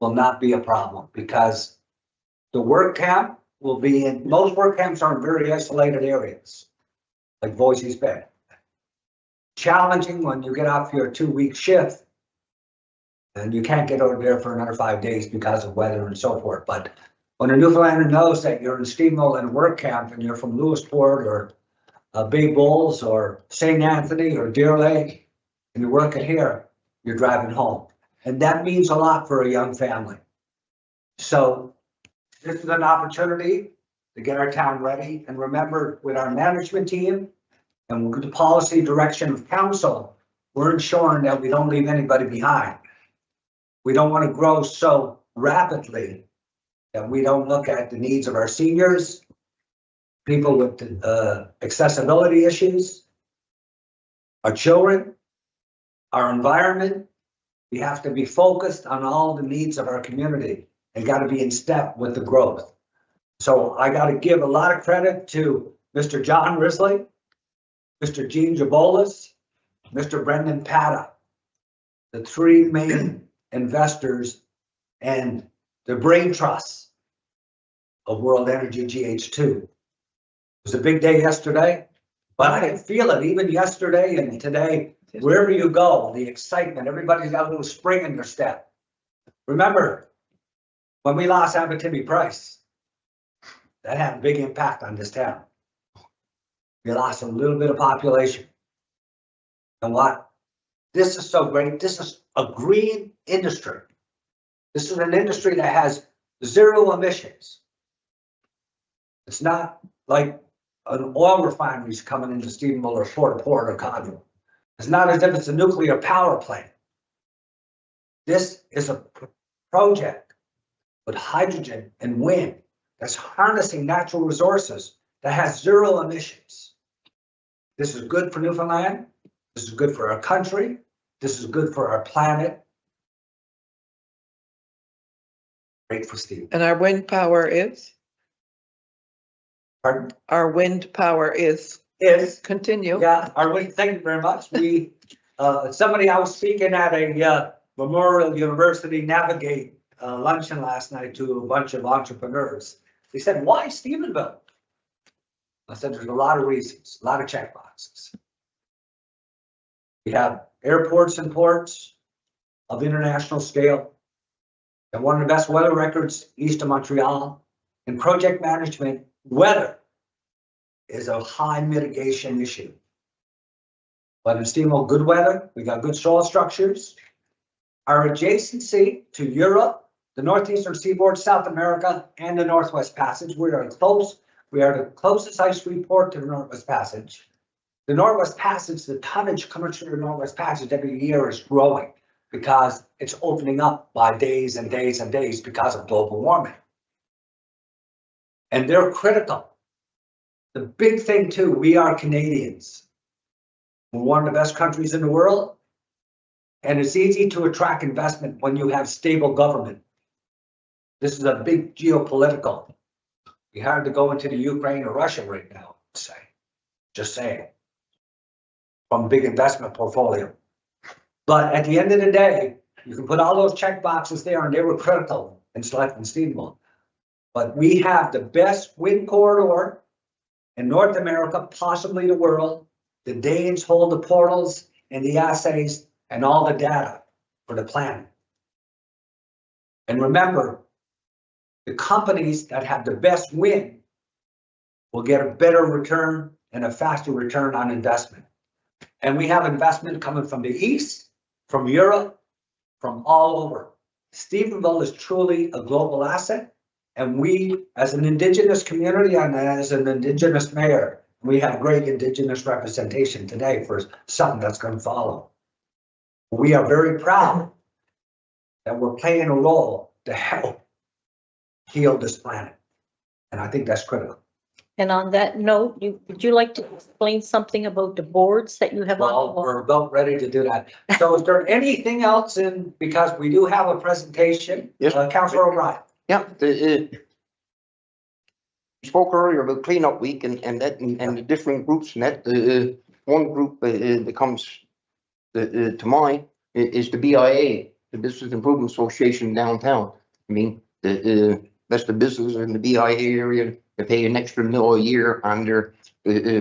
will not be a problem, because the work camp will be in, most work camps are in very isolated areas, like Voisey's Bay. Challenging when you get off your 2-week shift and you can't get over there for another 5 days because of weather and so forth. But when a Newfoundlander knows that you're in Stephenville in a work camp and you're from Lewisport or Bay Bulls or St. Anthony or Deer Lake and you're working here, you're driving home. And that means a lot for a young family. So this is an opportunity to get our town ready. And remember, with our management team and with the policy direction of council, we're ensuring that we don't leave anybody behind. We don't want to grow so rapidly that we don't look at the needs of our seniors, people with accessibility issues, our children, our environment. We have to be focused on all the needs of our community and got to be in step with the growth. So I got to give a lot of credit to Mr. John Risley, Mr. Gene Jabolis, Mr. Brendan Pata, the three main investors and the brain trusts of World Energy GH2. It was a big day yesterday, but I can feel it even yesterday and today. Wherever you go, the excitement, everybody's got a little spring in their step. Remember, when we lost Abitibi Price, that had a big impact on this town. We lost a little bit of population. And what? This is so great. This is a green industry. This is an industry that has 0 emissions. It's not like an oil refineries coming into Stephenville or Port or Conroe. It's not as if it's a nuclear power plant. This is a project with hydrogen and wind that's harnessing natural resources that has 0 emissions. This is good for Newfoundland. This is good for our country. This is good for our planet. Great for Steve. And our wind power is? Pardon? Our wind power is continue. Yeah, thank you very much. We, I was speaking at a Memorial University Navigate luncheon last night to a bunch of entrepreneurs. They said, why Stephenville? I said, there's a lot of reasons, a lot of check boxes. We have airports and ports of international scale. And one of the best weather records east of Montreal. In project management, weather is a high mitigation issue. But in Stephenville, good weather, we got good soil structures. Our adjacency to Europe, the northeastern seaboard, South America, and the Northwest Passage, we are the closest ice-free port to the Northwest Passage. The Northwest Passage, the tonnage coming through the Northwest Passage every year is growing because it's opening up by days and days and days because of global warming. And they're critical. The big thing too, we are Canadians. We're one of the best countries in the world. And it's easy to attract investment when you have stable government. This is a big geopolitical. You hard to go into the Ukraine or Russia right now, say. Just saying. From a big investment portfolio. But at the end of the day, you can put all those check boxes there and they were critical in selecting Stephenville. But we have the best wind corridor in North America, possibly the world. The Danes hold the portals and the assays and all the data for the plan. And remember, the companies that have the best wind will get a better return and a faster return on investment. And we have investment coming from the east, from Europe, from all over. Stephenville is truly a global asset. And we, as an Indigenous community and as an Indigenous mayor, we have great Indigenous representation today for something that's going to follow. We are very proud that we're playing a role to help heal this planet. And I think that's critical. And on that note, would you like to explain something about the boards that you have on? Well, we're about ready to do that. So is there anything else in, because we do have a presentation, Yes. Councilor O'Brien. Yeah, we spoke earlier about cleanup week and the different groups and that, one group that comes to mind is the BIA, the Business Improvement Association downtown. I mean, that's the business in the BIA area. They pay an extra $1 million a year on their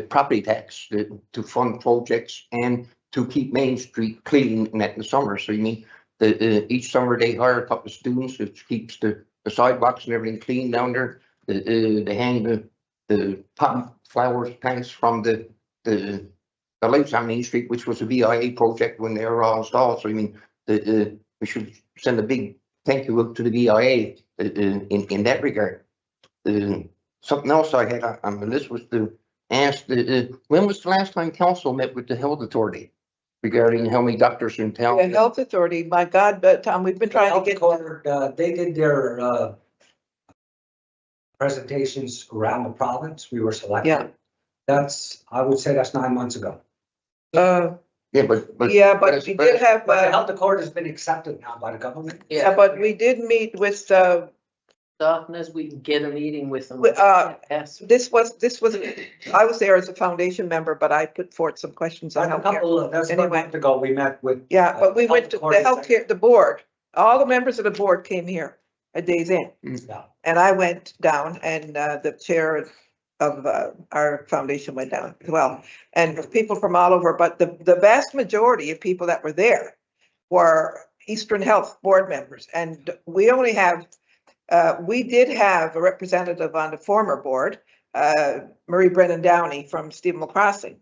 property tax to fund projects and to keep Main Street clean in the summer. So you mean each summer they hire a couple of students that keeps the sidewalks and everything clean down there. They hang the pot flowers plants from the lights on Main Street, which was a BIA project when they were all installed. So I mean, we should send a big thank you up to the BIA in that regard. Something else I had on the list was to ask, when was the last time council met with the health authority regarding how many doctors are in town? The health authority, my God, but Tom, we've been trying to get. They did their presentations around the province. We were selected. Yeah. That's, I would say that's 9 months ago. Yeah, but We did have, But the health accord has been accepted now by the government. yeah, but we did meet with, Often as we get a meeting with them. Yes. this was, I was there as a foundation member, but I put forth some questions on That's a healthcare. couple, that's about a Anyway. month ago, we met with. Yeah, but we went to the health authority. healthcare, the board, all the members of the board came here a day's in. Yeah. And I went down and the chair of our foundation went down as well. And people from all over, but the vast majority of people that were there were Eastern Health board members. And we only have, we did have a representative on the former board, Marie Brennan Downey from Stephenville Crossing.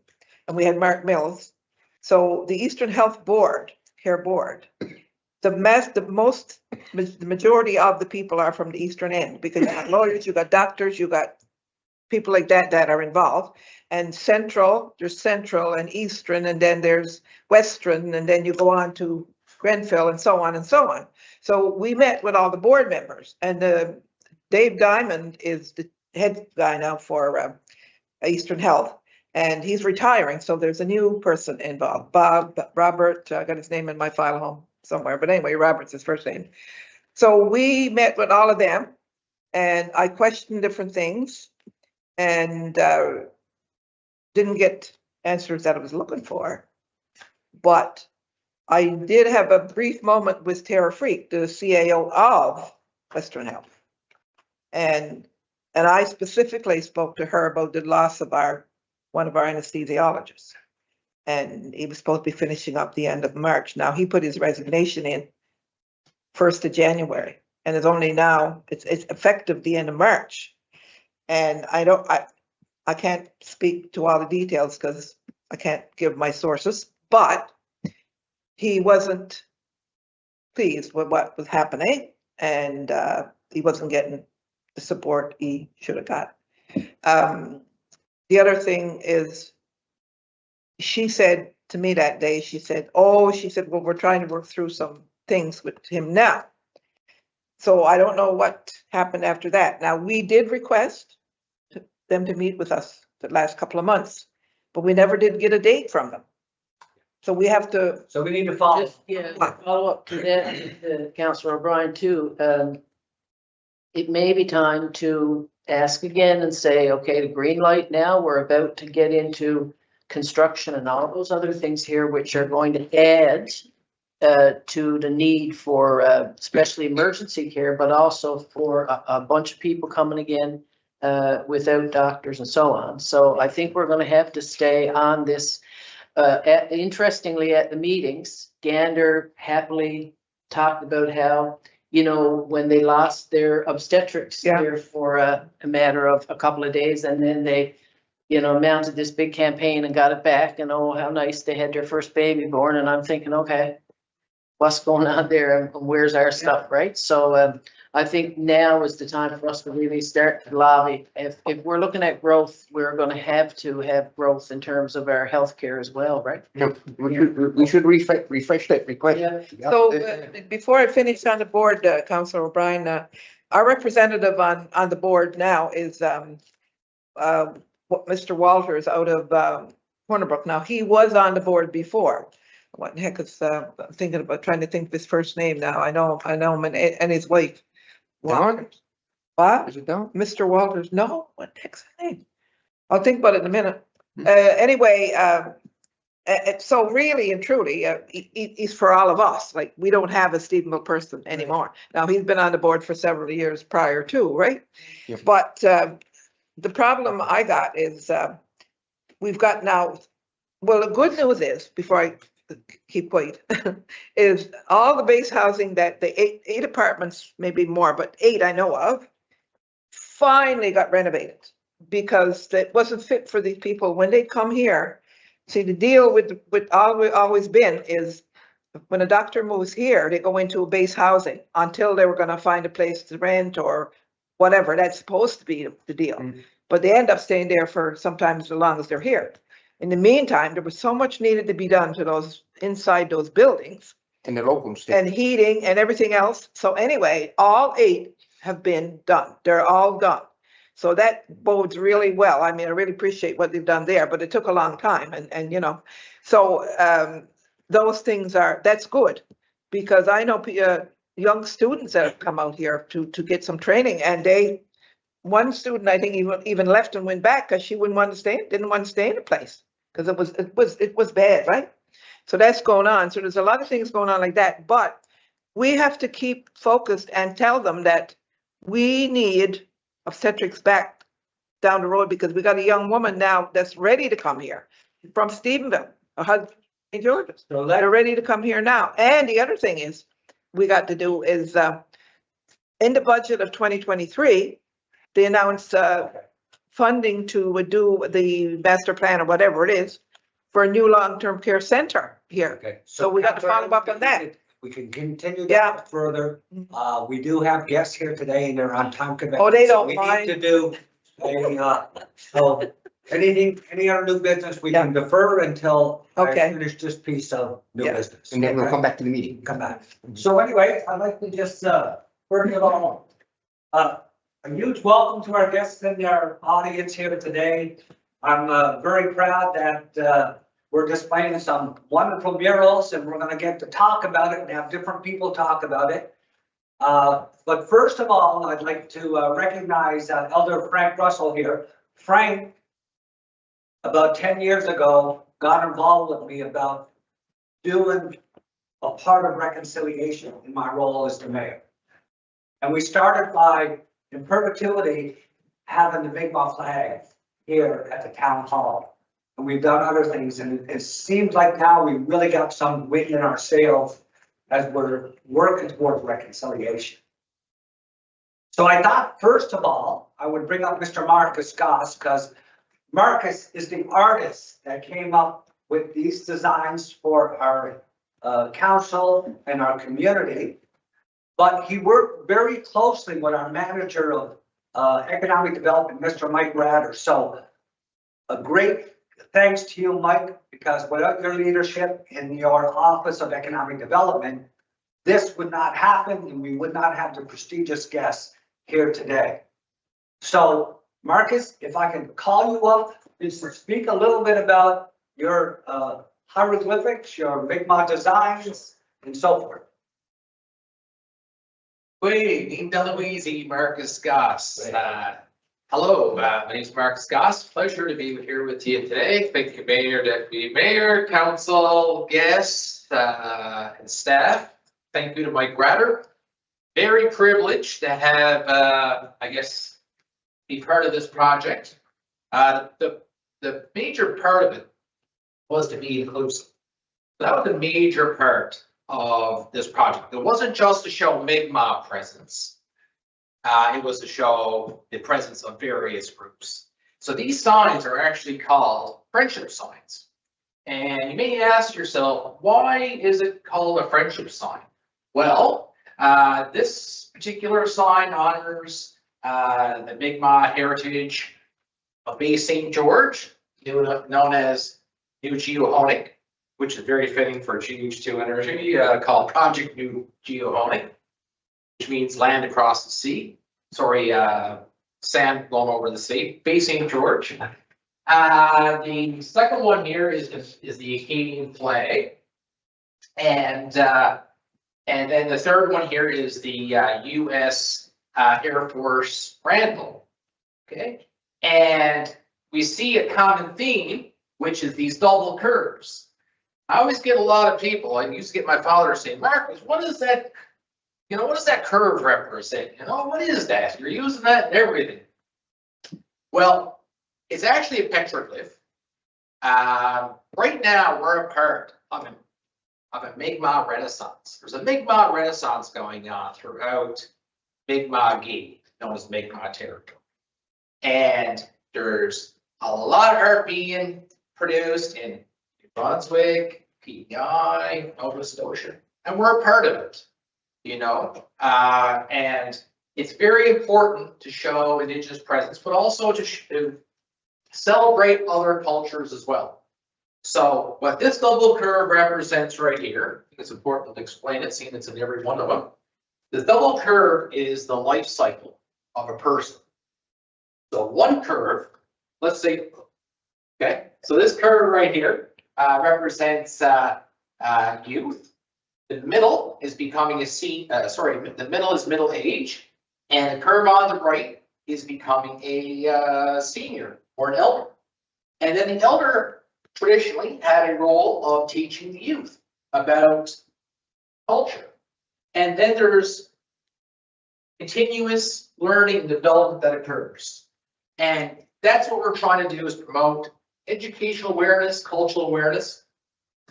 And we had Mark Mills. So the Eastern Health Board, Care Board, the majority of the people are from the eastern end because you got lawyers, you got doctors, you got people like that are involved. And there's central and eastern, and then there's western, and then you go on to Grenfell and so on and so on. So we met with all the board members, and Dave Diamond is the head guy now for Eastern Health, and he's retiring. So there's a new person involved, Robert, I got his name in my file home somewhere, but anyway, Robert's his first name. So we met with all of them and I questioned different things and didn't get answers that I was looking for. But I did have a brief moment with Tara Freak, the CAO of Western Health. And I specifically spoke to her about the loss of one of our anesthesiologists. And he was supposed to be finishing up the end of March. Now, he put his resignation in 1st of January, and it's only now, it's effective the end of March. And I can't speak to all the details because I can't give my sources, but he wasn't pleased with what was happening, and he wasn't getting the support he should have got. The other thing is, she said to me that day, she said, well, we're trying to work through some things with him now. So I don't know what happened after that. Now, we did request them to meet with us the last couple of months, but we never did get a date from them. So we have to, So we need to follow. Just, yeah, follow up to that, Councillor O'Brien too. It may be time to ask again and say, okay, the green light now, we're about to get into construction and all those other things here, which are going to add to the need for especially emergency care, but also for a bunch of people coming again without doctors and so on. So I think we're going to have to stay on this. Interestingly, at the meetings, Gander happily talked about how, you know, when they lost their obstetrics here for a matter of a couple of days, and then they, you know, mounted this big campaign and got it back, and oh, how nice, they had their first baby born. And I'm thinking, okay, what's going on there and where's our stuff, right? So I think now is the time for us to really start to lobby. If we're looking at growth, we're going to have growth in terms of our healthcare as well, right? No, we should refresh that request. Yeah. so before I finish on the board, Councillor O'Brien, our representative on the board now is Mr. Walters out of Cornerbrook. Now, he was on the board before. What the heck is, I'm thinking about, trying to think of his first name now. I know him and his wife. Don? What? Is it Don? Mr. Walters? No, what the heck's his name? I'll think about it in a minute. Anyway, so really and truly, he's for all of us. Like, we don't have a Stephenville person anymore. Now, he's been on the board for several years prior to, right? Yep. But the problem I got is we've got now, well, the good news is, before I keep quiet, is all the base housing that the eight apartments, maybe more, but 8 I know of, finally got renovated because it wasn't fit for these people when they come here. See, the deal with always been is when a doctor moves here, they go into a base housing until they were going to find a place to rent or whatever. That's supposed to be the deal. Mm-hmm. But they end up staying there for sometimes as long as they're here. In the meantime, there was so much needed to be done to those inside those buildings. And the local state. And heating and everything else. So anyway, all 8 have been done. They're all done. So that bodes really well. I mean, I really appreciate what they've done there, but it took a long time. And you know, so those things that's good, because I know young students that have come out here to get some training, and one student, I think, even left and went back because she didn't want to stay in the place because it was bad, right? So that's going on. So there's a lot of things going on like that, but we have to keep focused and tell them that we need obstetrics back down the road, because we got a young woman now that's ready to come here from Stephenville, her husband in Georgia. So they're ready to come here now. And the other thing is we got to do is in the budget of 2023, they announced funding to do the master plan or whatever it is for a new long-term care center here. Okay. So we got to follow up on that. We can continue that further. We do have guests here today and they're on time commitment. Oh, they don't We mind. need to do so any other new business, we can defer until I finish this piece of new business. And then we'll come back to the meeting. Come back. So anyway, I'd like to just first of all, a huge welcome to our guests and our audience here today. I'm very proud that we're displaying some wonderful murals, and we're going to get to talk about it and have different people talk about it. But first of all, I'd like to recognize Elder Frank Russell here. Frank, about 10 years ago, got involved with me about doing a part of reconciliation in my role as the mayor. And we started by, in perpetuity, having the Mi'kmaq flag here at the town hall. and we've done other things, and it seems like now we really got some wind in our sails as we're working towards reconciliation. So I thought, first of all, I would bring up Mr. Marcus Goss, because Marcus is the artist that came up with these designs for our council and our community. But he worked very closely with our manager of economic development, Mr. Mike Ratter. So a great thanks to you, Mike, because without your leadership in your Office of Economic Development, this would not happen and we would not have the prestigious guests here today. So Marcus, if I can call you up, just to speak a little bit about your hieroglyphics, your Mi'kmaq designs, and so forth. Good evening, Marcus Goss. Hello, my name is Marcus Goss. Pleasure to be here with you today. Thank you, Mayor, Deputy Mayor, Council, guests, and staff. Thank you to Mike Ratter. Very privileged to have, I guess, be part of this project. The major part of it was to be inclusive. That was the major part of this project. It wasn't just to show Mi'kmaq presence. It was to show the presence of various groups. So these signs are actually called friendship signs. And you may ask yourself, why is it called a friendship sign? Well, this particular sign honors the Mi'kmaq heritage of Bay St. George, known as New Geohonic, which is very fitting for GH2 Energy, called Project New Geohonic, which means land across the sea. Sorry, sand blown over the sea. Bay St. George. The second one here is the Acadian flag, and then the third one here is the U.S. Air Force Randall. Okay, and we see a common theme, which is these double curves. I always get a lot of people. I used to get my father saying, "Marcus, what is that? You know, what does that curve represent? You know, what is that? You're using that and everything." Well, it's actually a petroglyph. Right now, we're a part of a Mi'kmaq Renaissance. There's a Mi'kmaq Renaissance going on throughout Mi'kmaq, known as Mi'kmaq territory. And there's a lot of art being produced in New Brunswick, PEI, Nova Scotia, and we're a part of it, you know. And it's very important to show Indigenous presence, but also to celebrate other cultures as well. So what this double curve represents right here, I think it's important to explain it, seeing it's in every one of them. The double curve is the life cycle of a person. So one curve, let's say, okay, so this curve right here represents youth. The middle is becoming the middle is middle age, and the curve on the right is becoming a senior or an elder. And then the elder traditionally had a role of teaching the youth about culture. And then there's continuous learning and development that occurs. And that's what we're trying to do, is promote educational awareness, cultural awareness,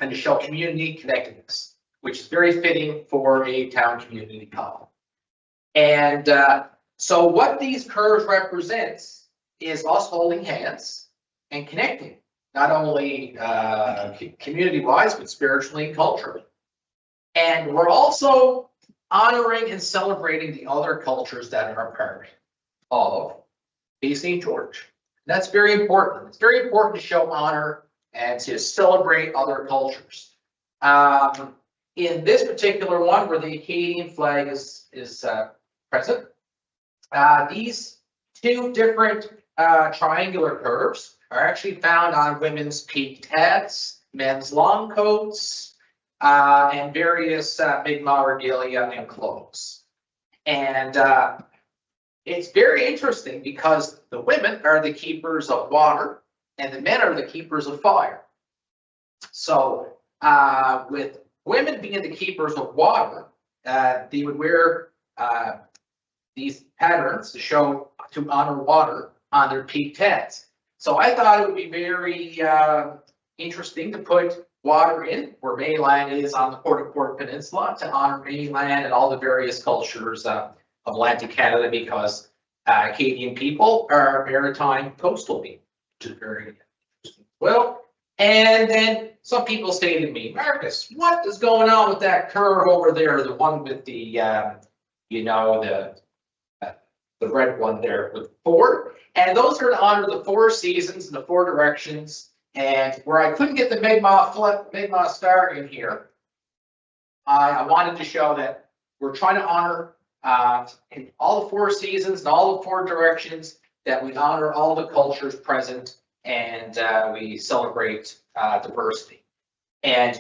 and to show community connectedness, which is very fitting for a town community hub. And so what these curves represents is us holding hands and connecting, not only community-wise, but spiritually and culturally. And we're also honoring and celebrating the other cultures that are part of Bay St. George. That's very important. It's very important to show honor and to celebrate other cultures. In this particular one, where the Acadian flag is present, these two different triangular curves are actually found on women's peaked hats, men's long coats, and various Mi'kmaq regalia and clothes. And it's very interesting because the women are the keepers of water and the men are the keepers of fire. So with women being the keepers of water, they would wear these patterns to honor water on their peaked hats. So I thought it would be very interesting to put water in where mainland is on the Port of Port Peninsula to honor mainland and all the various cultures of Atlantic Canada, because Acadian people are maritime coastal people, which is very interesting. Well, and then some people say to me, Marcus, what is going on with that curve over there, the one with the, you know, the red one there with four? And those are to honor the four seasons and the four directions. And where I couldn't get the Mi'kmaq star in here, I wanted to show that we're trying to honor in all the four seasons and all the four directions, that we honor all the cultures present, and we celebrate diversity. And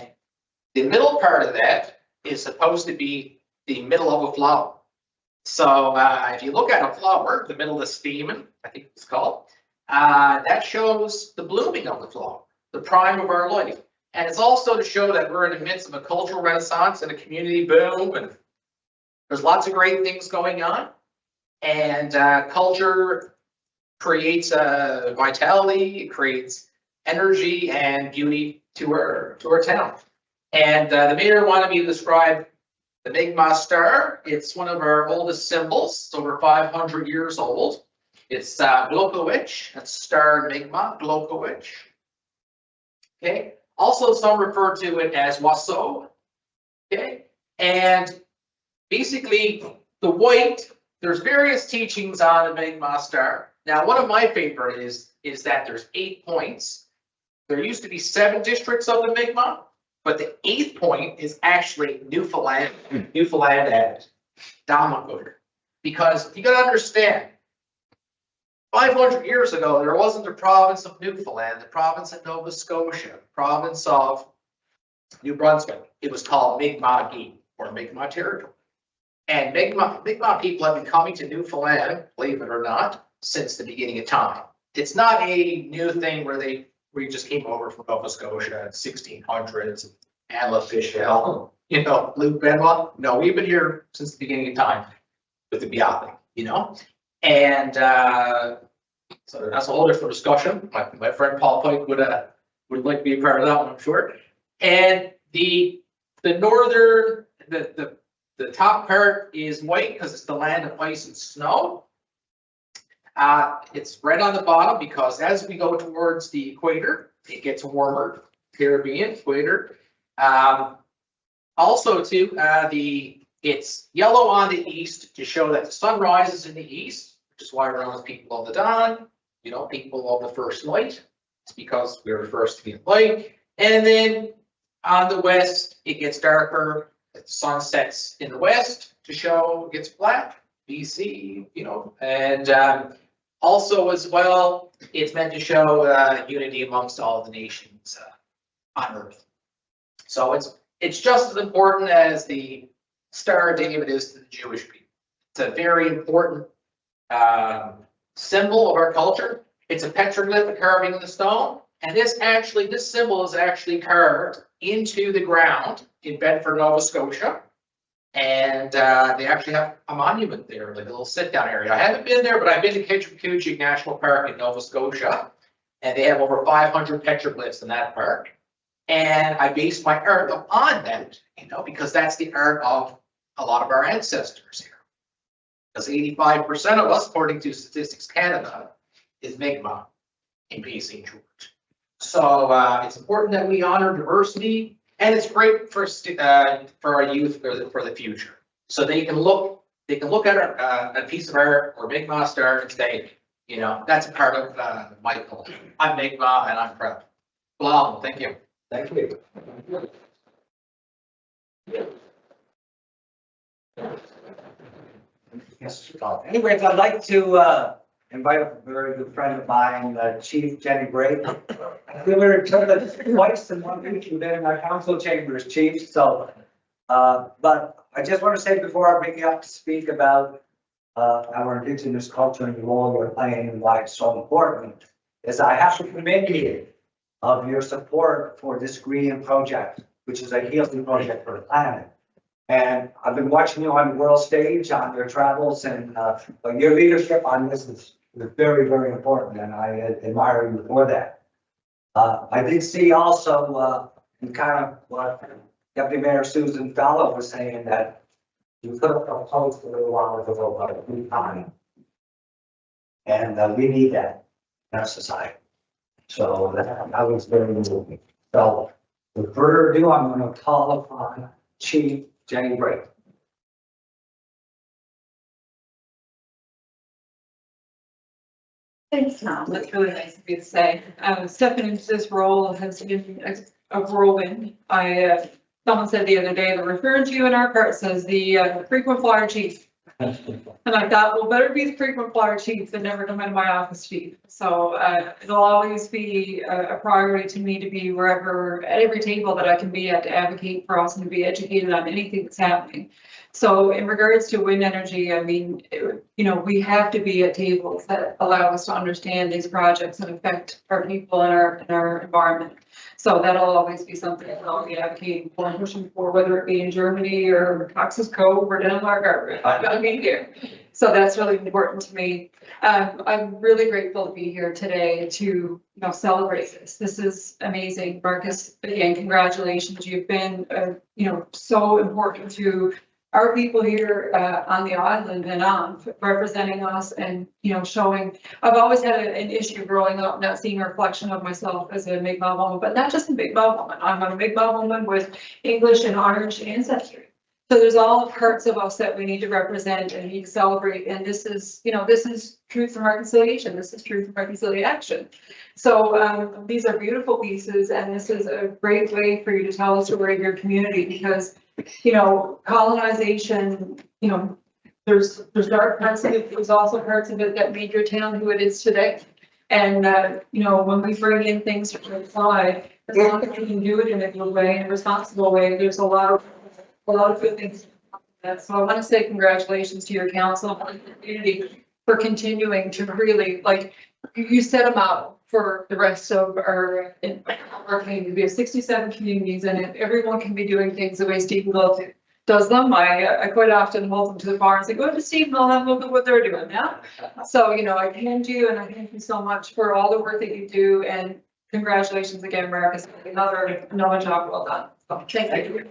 the middle part of that is supposed to be the middle of a flower. So if you look at a flower, the middle of the stamen, I think it's called, that shows the blooming of the flower, the prime of our life. And it's also to show that we're in the midst of a cultural renaissance and a community boom, and there's lots of great things going on. And culture creates vitality, it creates energy and beauty to our town. And the mayor wanted me to describe the Mi'kmaq star. It's one of our oldest symbols. It's over 500 years old. It's Glokowich, that's star Mi'kmaq, Glokowich. Okay, also some refer to it as Waso. Okay, and basically the white, there's various teachings on the Mi'kmaq star. Now, one of my favorite is that there's 8 points. There used to be 7 districts of the Mi'kmaq, but the 8th point is actually Newfoundland and Damakuk. Because you gotta understand, 500 years ago, there wasn't the province of Newfoundland, the province of Nova Scotia, the province of New Brunswick. It was called Mi'kmaq or Mi'kmaq territory. And Mi'kmaq people have been coming to Newfoundland, believe it or not, since the beginning of time. It's not a new thing where we just came over from Nova Scotia in 1600s, and La Fichelle, you know, Luke Benoit. No, we've been here since the beginning of time with the Biapi, you know? And so that's a whole different discussion. My friend Paul Pike would like to be a part of that one, I'm sure. And the northern, the top part is white because it's the land of ice and snow. It's red on the bottom because as we go towards the equator, it gets warmer. Caribbean equator. Also too, it's yellow on the east to show that the sun rises in the east, which is why we're known as people of the dawn, you know, people of the first light. It's because we were first to be light. And then on the west, it gets darker. The sun sets in the west to show it gets black, BC, you know, and also as well, it's meant to show unity amongst all the nations on Earth. So it's just as important as the Star of David is to the Jewish people. It's a very important symbol of our culture. It's a petroglyph, a carving in the stone, and this symbol is actually carved into the ground in Bedford, Nova Scotia. And they actually have a monument there, like a little sit-down area. I haven't been there, but I've been to Kitchipkuchik National Park in Nova Scotia, and they have over 500 petroglyphs in that park. And I based my art upon that, you know, because that's the art of a lot of our ancestors here. Because 85% of us, according to Statistics Canada, is Mi'kmaq in Bay St. George. So it's important that we honor diversity, and it's great for our youth for the future. So they can look at a piece of art or Mi'kmaq star and say, you know, that's a part of my culture. I'm Mi'kmaq and I'm proud. Well, thank you. Thank you. Yes. Anyways, I'd like to invite a very good friend of mine, Chief Jenny Bray. I've been returned twice in 1 week. You've been in our council chambers, Chief. So, but I just want to say before I bring you up to speak about our Indigenous culture and the role we're playing and why it's so important, is I have to commend you of your support for this green project, which is a healing project for the planet. And I've been watching you on the world stage, on your travels, and your leadership on this is is very, very important, and I admire you for that. I did see also, in kind of what Deputy Mayor Susan Fallow was saying, that you put up a post a little while ago about free time. And we need that in our society. So that was very moving. So with further ado, I'm going to call upon Chief Jenny Bray. Thanks, Tom. That's really nice of you to say. Stepping into this role has been a whirlwind. Someone said the other day, they're referring to you in our parts as the frequent flyer chief. And I thought, well, better be the frequent flyer chief than never come into my office chief. So it'll always be a priority to me to be wherever, at every table that I can be at, to advocate for us and to be educated on anything that's happening. So in regards to wind energy, I mean, we have to be at tables that allow us to understand these projects and affect our people and our environment. So that'll always be something that I'll be advocating for and pushing for, whether it be in Germany or Texas Cove or Denmark or I'm gonna be here. So that's really important to me. I'm really grateful to be here today to celebrate this. This is amazing. Marcus, again, congratulations. You've been so important to our people here on the island and on representing us and, showing. I've always had an issue growing up, not seeing a reflection of myself as a Mi'kmaq woman, but not just a Mi'kmaq woman. I'm a Mi'kmaq woman with English and Irish ancestry. So there's all parts of us that we need to represent and need to celebrate. And this is truth and reconciliation. This is truth and reconciliation. So these are beautiful pieces, and this is a great way for you to tell the story of your community because colonization, there's dark parts of it. There's also parts of it that made your town who it is today. And, when we bring in things from the side, as long as we can do it in a good way, in a responsible way, there's a lot of good things. So I want to say congratulations to your council and the community for continuing to really, you set them out for the rest of our community. We have 67 communities, and if everyone can be doing things the way Stephenville does them, I quite often hold them to the bar and say, go to Stephenville, have a look at what they're doing now. So, I commend you, and I thank you so much for all the work that you do, and congratulations again, Marcus. Another job well done. So, thank you.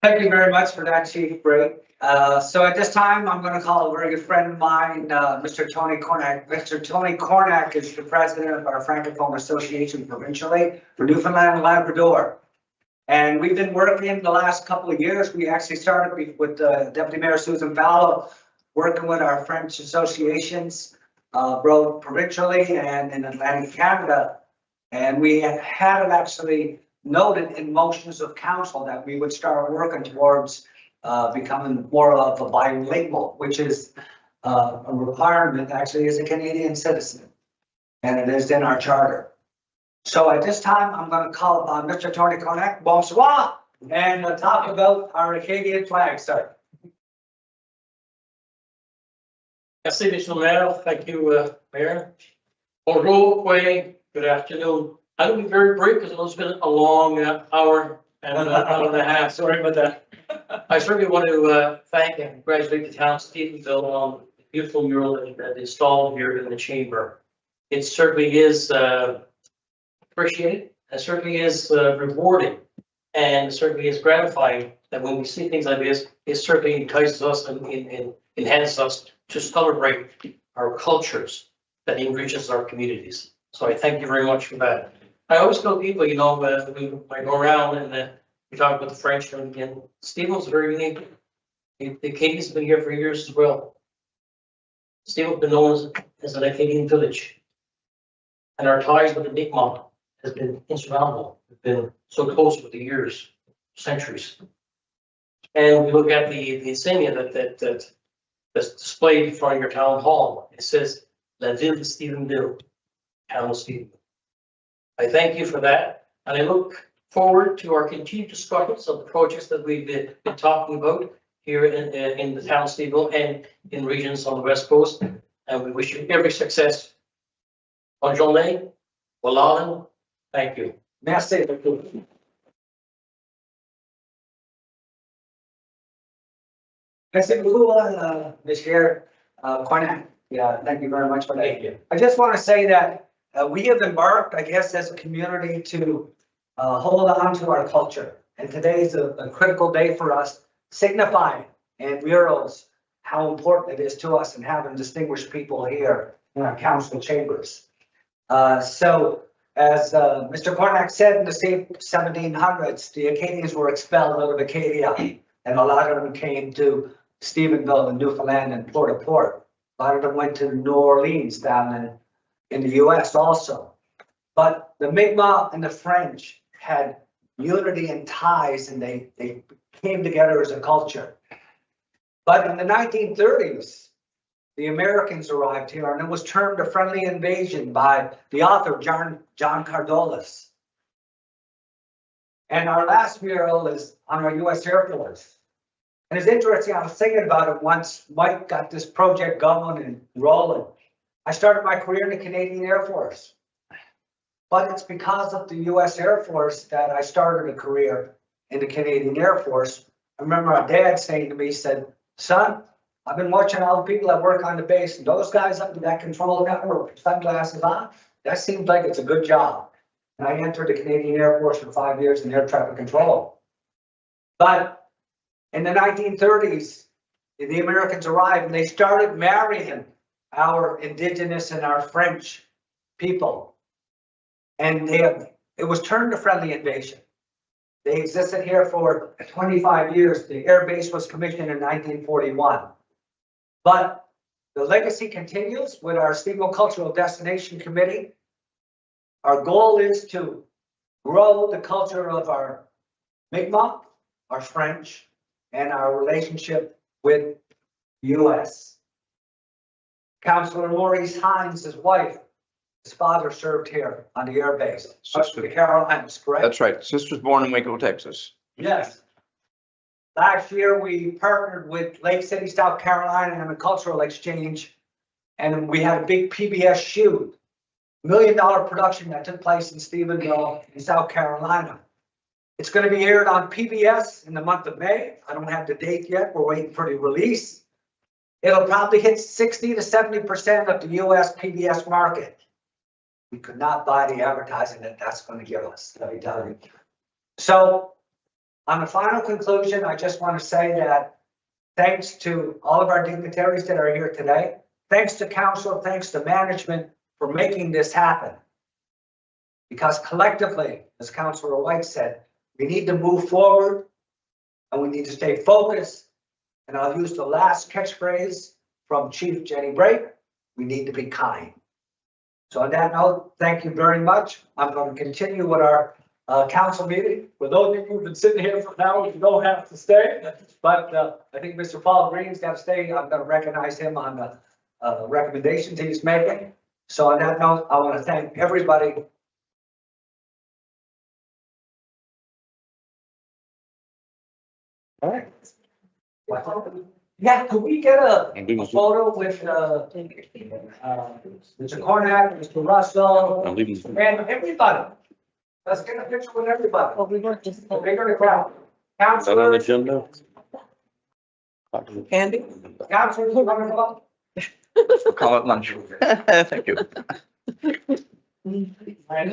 Thank you very much for that, Chief Bray. So at this time, I'm going to call a very good friend of mine, Mr. Tony Cornack. Mr. Tony Cornack is the president of our Francophone Association provincially for Newfoundland and Labrador. And we've been working the last couple of years. We actually started with Deputy Mayor Susan Fallow, working with our French associations, both provincially and in Atlantic Canada. And we had it actually noted in motions of council that we would start working towards becoming more of a bilingual, which is a requirement actually as a Canadian citizen. And it is in our charter. So at this time, I'm going to call upon Mr. Tony Cornack, bonsoir, and talk about our Acadian flag, sir. Merci, Mr. Mayor. Thank you, Mayor. Bonjour, good afternoon. I will be very brief because it's been a long hour and an hour and a half. Sorry about that. I certainly want to thank and congratulate the town of Stephenville on the beautiful mural that installed here in the chamber. It certainly is appreciated. It certainly is rewarding, and it certainly is gratifying that when we see things like this, it certainly entices us and enhances us to celebrate our cultures that enriches our communities. So I thank you very much for that. I always tell people, I go around and we talk about the French, and Stephenville's very unique. The Acadians have been here for years as well. Stephenville has been known as an Acadian village. And our ties with the Mi'kmaq has been insurmountable. We've been so close with the years, centuries. And we look at the insignia that's displayed in front of your town hall. It says, La Ville de Stephenville, town of Stephenville. I thank you for that, and I look forward to our continued discussions of the projects that we've been talking about here in the town of Stephenville and in regions on the West Coast. And we wish you every success. Bonne journée. Well, thank you. Merci. President Lua, Ms. Chair, Cornet, yeah, thank you very much for that. I just want to say that we have embarked, I guess, as a community to hold on to our culture. And today is a critical day for us, signifying and murals how important it is to us and having distinguished people here in our council chambers. So as Mr. Cornack said, in the 1700s, the Acadians were expelled out of Acadia, and a lot of them came to Stephenville and Newfoundland and Port-au-Port. A lot of them went to New Orleans down in the US also. But the Mi'kmaq and the French had unity and ties, and they came together as a culture. But in the 1930s, the Americans arrived here, and it was termed a friendly invasion by the author, John Cardolis. And our last mural is on our US Air Force. And it's interesting, I was thinking about it once Mike got this project going and rolling. I started my career in the Canadian Air Force. But it's because of the US Air Force that I started a career in the Canadian Air Force. I remember my dad saying to me, he said, son, I've been watching all the people that work on the base, and those guys up in that control network with sunglasses on, that seems like it's a good job. And I entered the Canadian Air Force for 5 years in air traffic control. But in the 1930s, the Americans arrived and they started marrying our indigenous and our French people. And it was turned a friendly invasion. They existed here for 25 years. The air base was commissioned in 1941. But the legacy continues with our Stephenville Cultural Destination Committee. Our goal is to grow the culture of our Mi'kmaq, our French, and our relationship with the US. Councilor Maurice Hines, his wife, his father served here on the air base, the Carolinas, correct? That's right. Sister's born in Waco, Texas. Yes. Last year, we partnered with Lake City, South Carolina on a cultural exchange, and we had a big PBS shoot, $1 million production that took place in Stephenville in South Carolina. It's going to be aired on PBS in the month of May. I don't have the date yet. We're waiting for the release. It'll probably hit 60 to 70% of the US PBS market. We could not buy the advertising that that's going to give us, let me tell you. So on the final conclusion, I just want to say that thanks to all of our dignitaries that are here today, thanks to council, thanks to management for making this happen. Because collectively, as Councilor White said, we need to move forward and we need to stay focused. And I'll use the last catchphrase from Chief Jenny Brake, we need to be kind. So on that note, thank you very much. I'm going to continue with our council meeting. For those of you who've been sitting here for now, you don't have to stay. But I think Mr. Paul Green's got to stay. I'm going to recognize him on the recommendations he's making. So on that note, I want to thank everybody. All right. Yeah, could we get a photo with Mr. Cornack, Mr. Russell, and everybody? Let's get a picture with everybody. Well, we were just. The bigger the crowd. Is that on the Councilors, agenda? Andy? councilors, you want to come up? We'll call it lunch. Thank you. All right.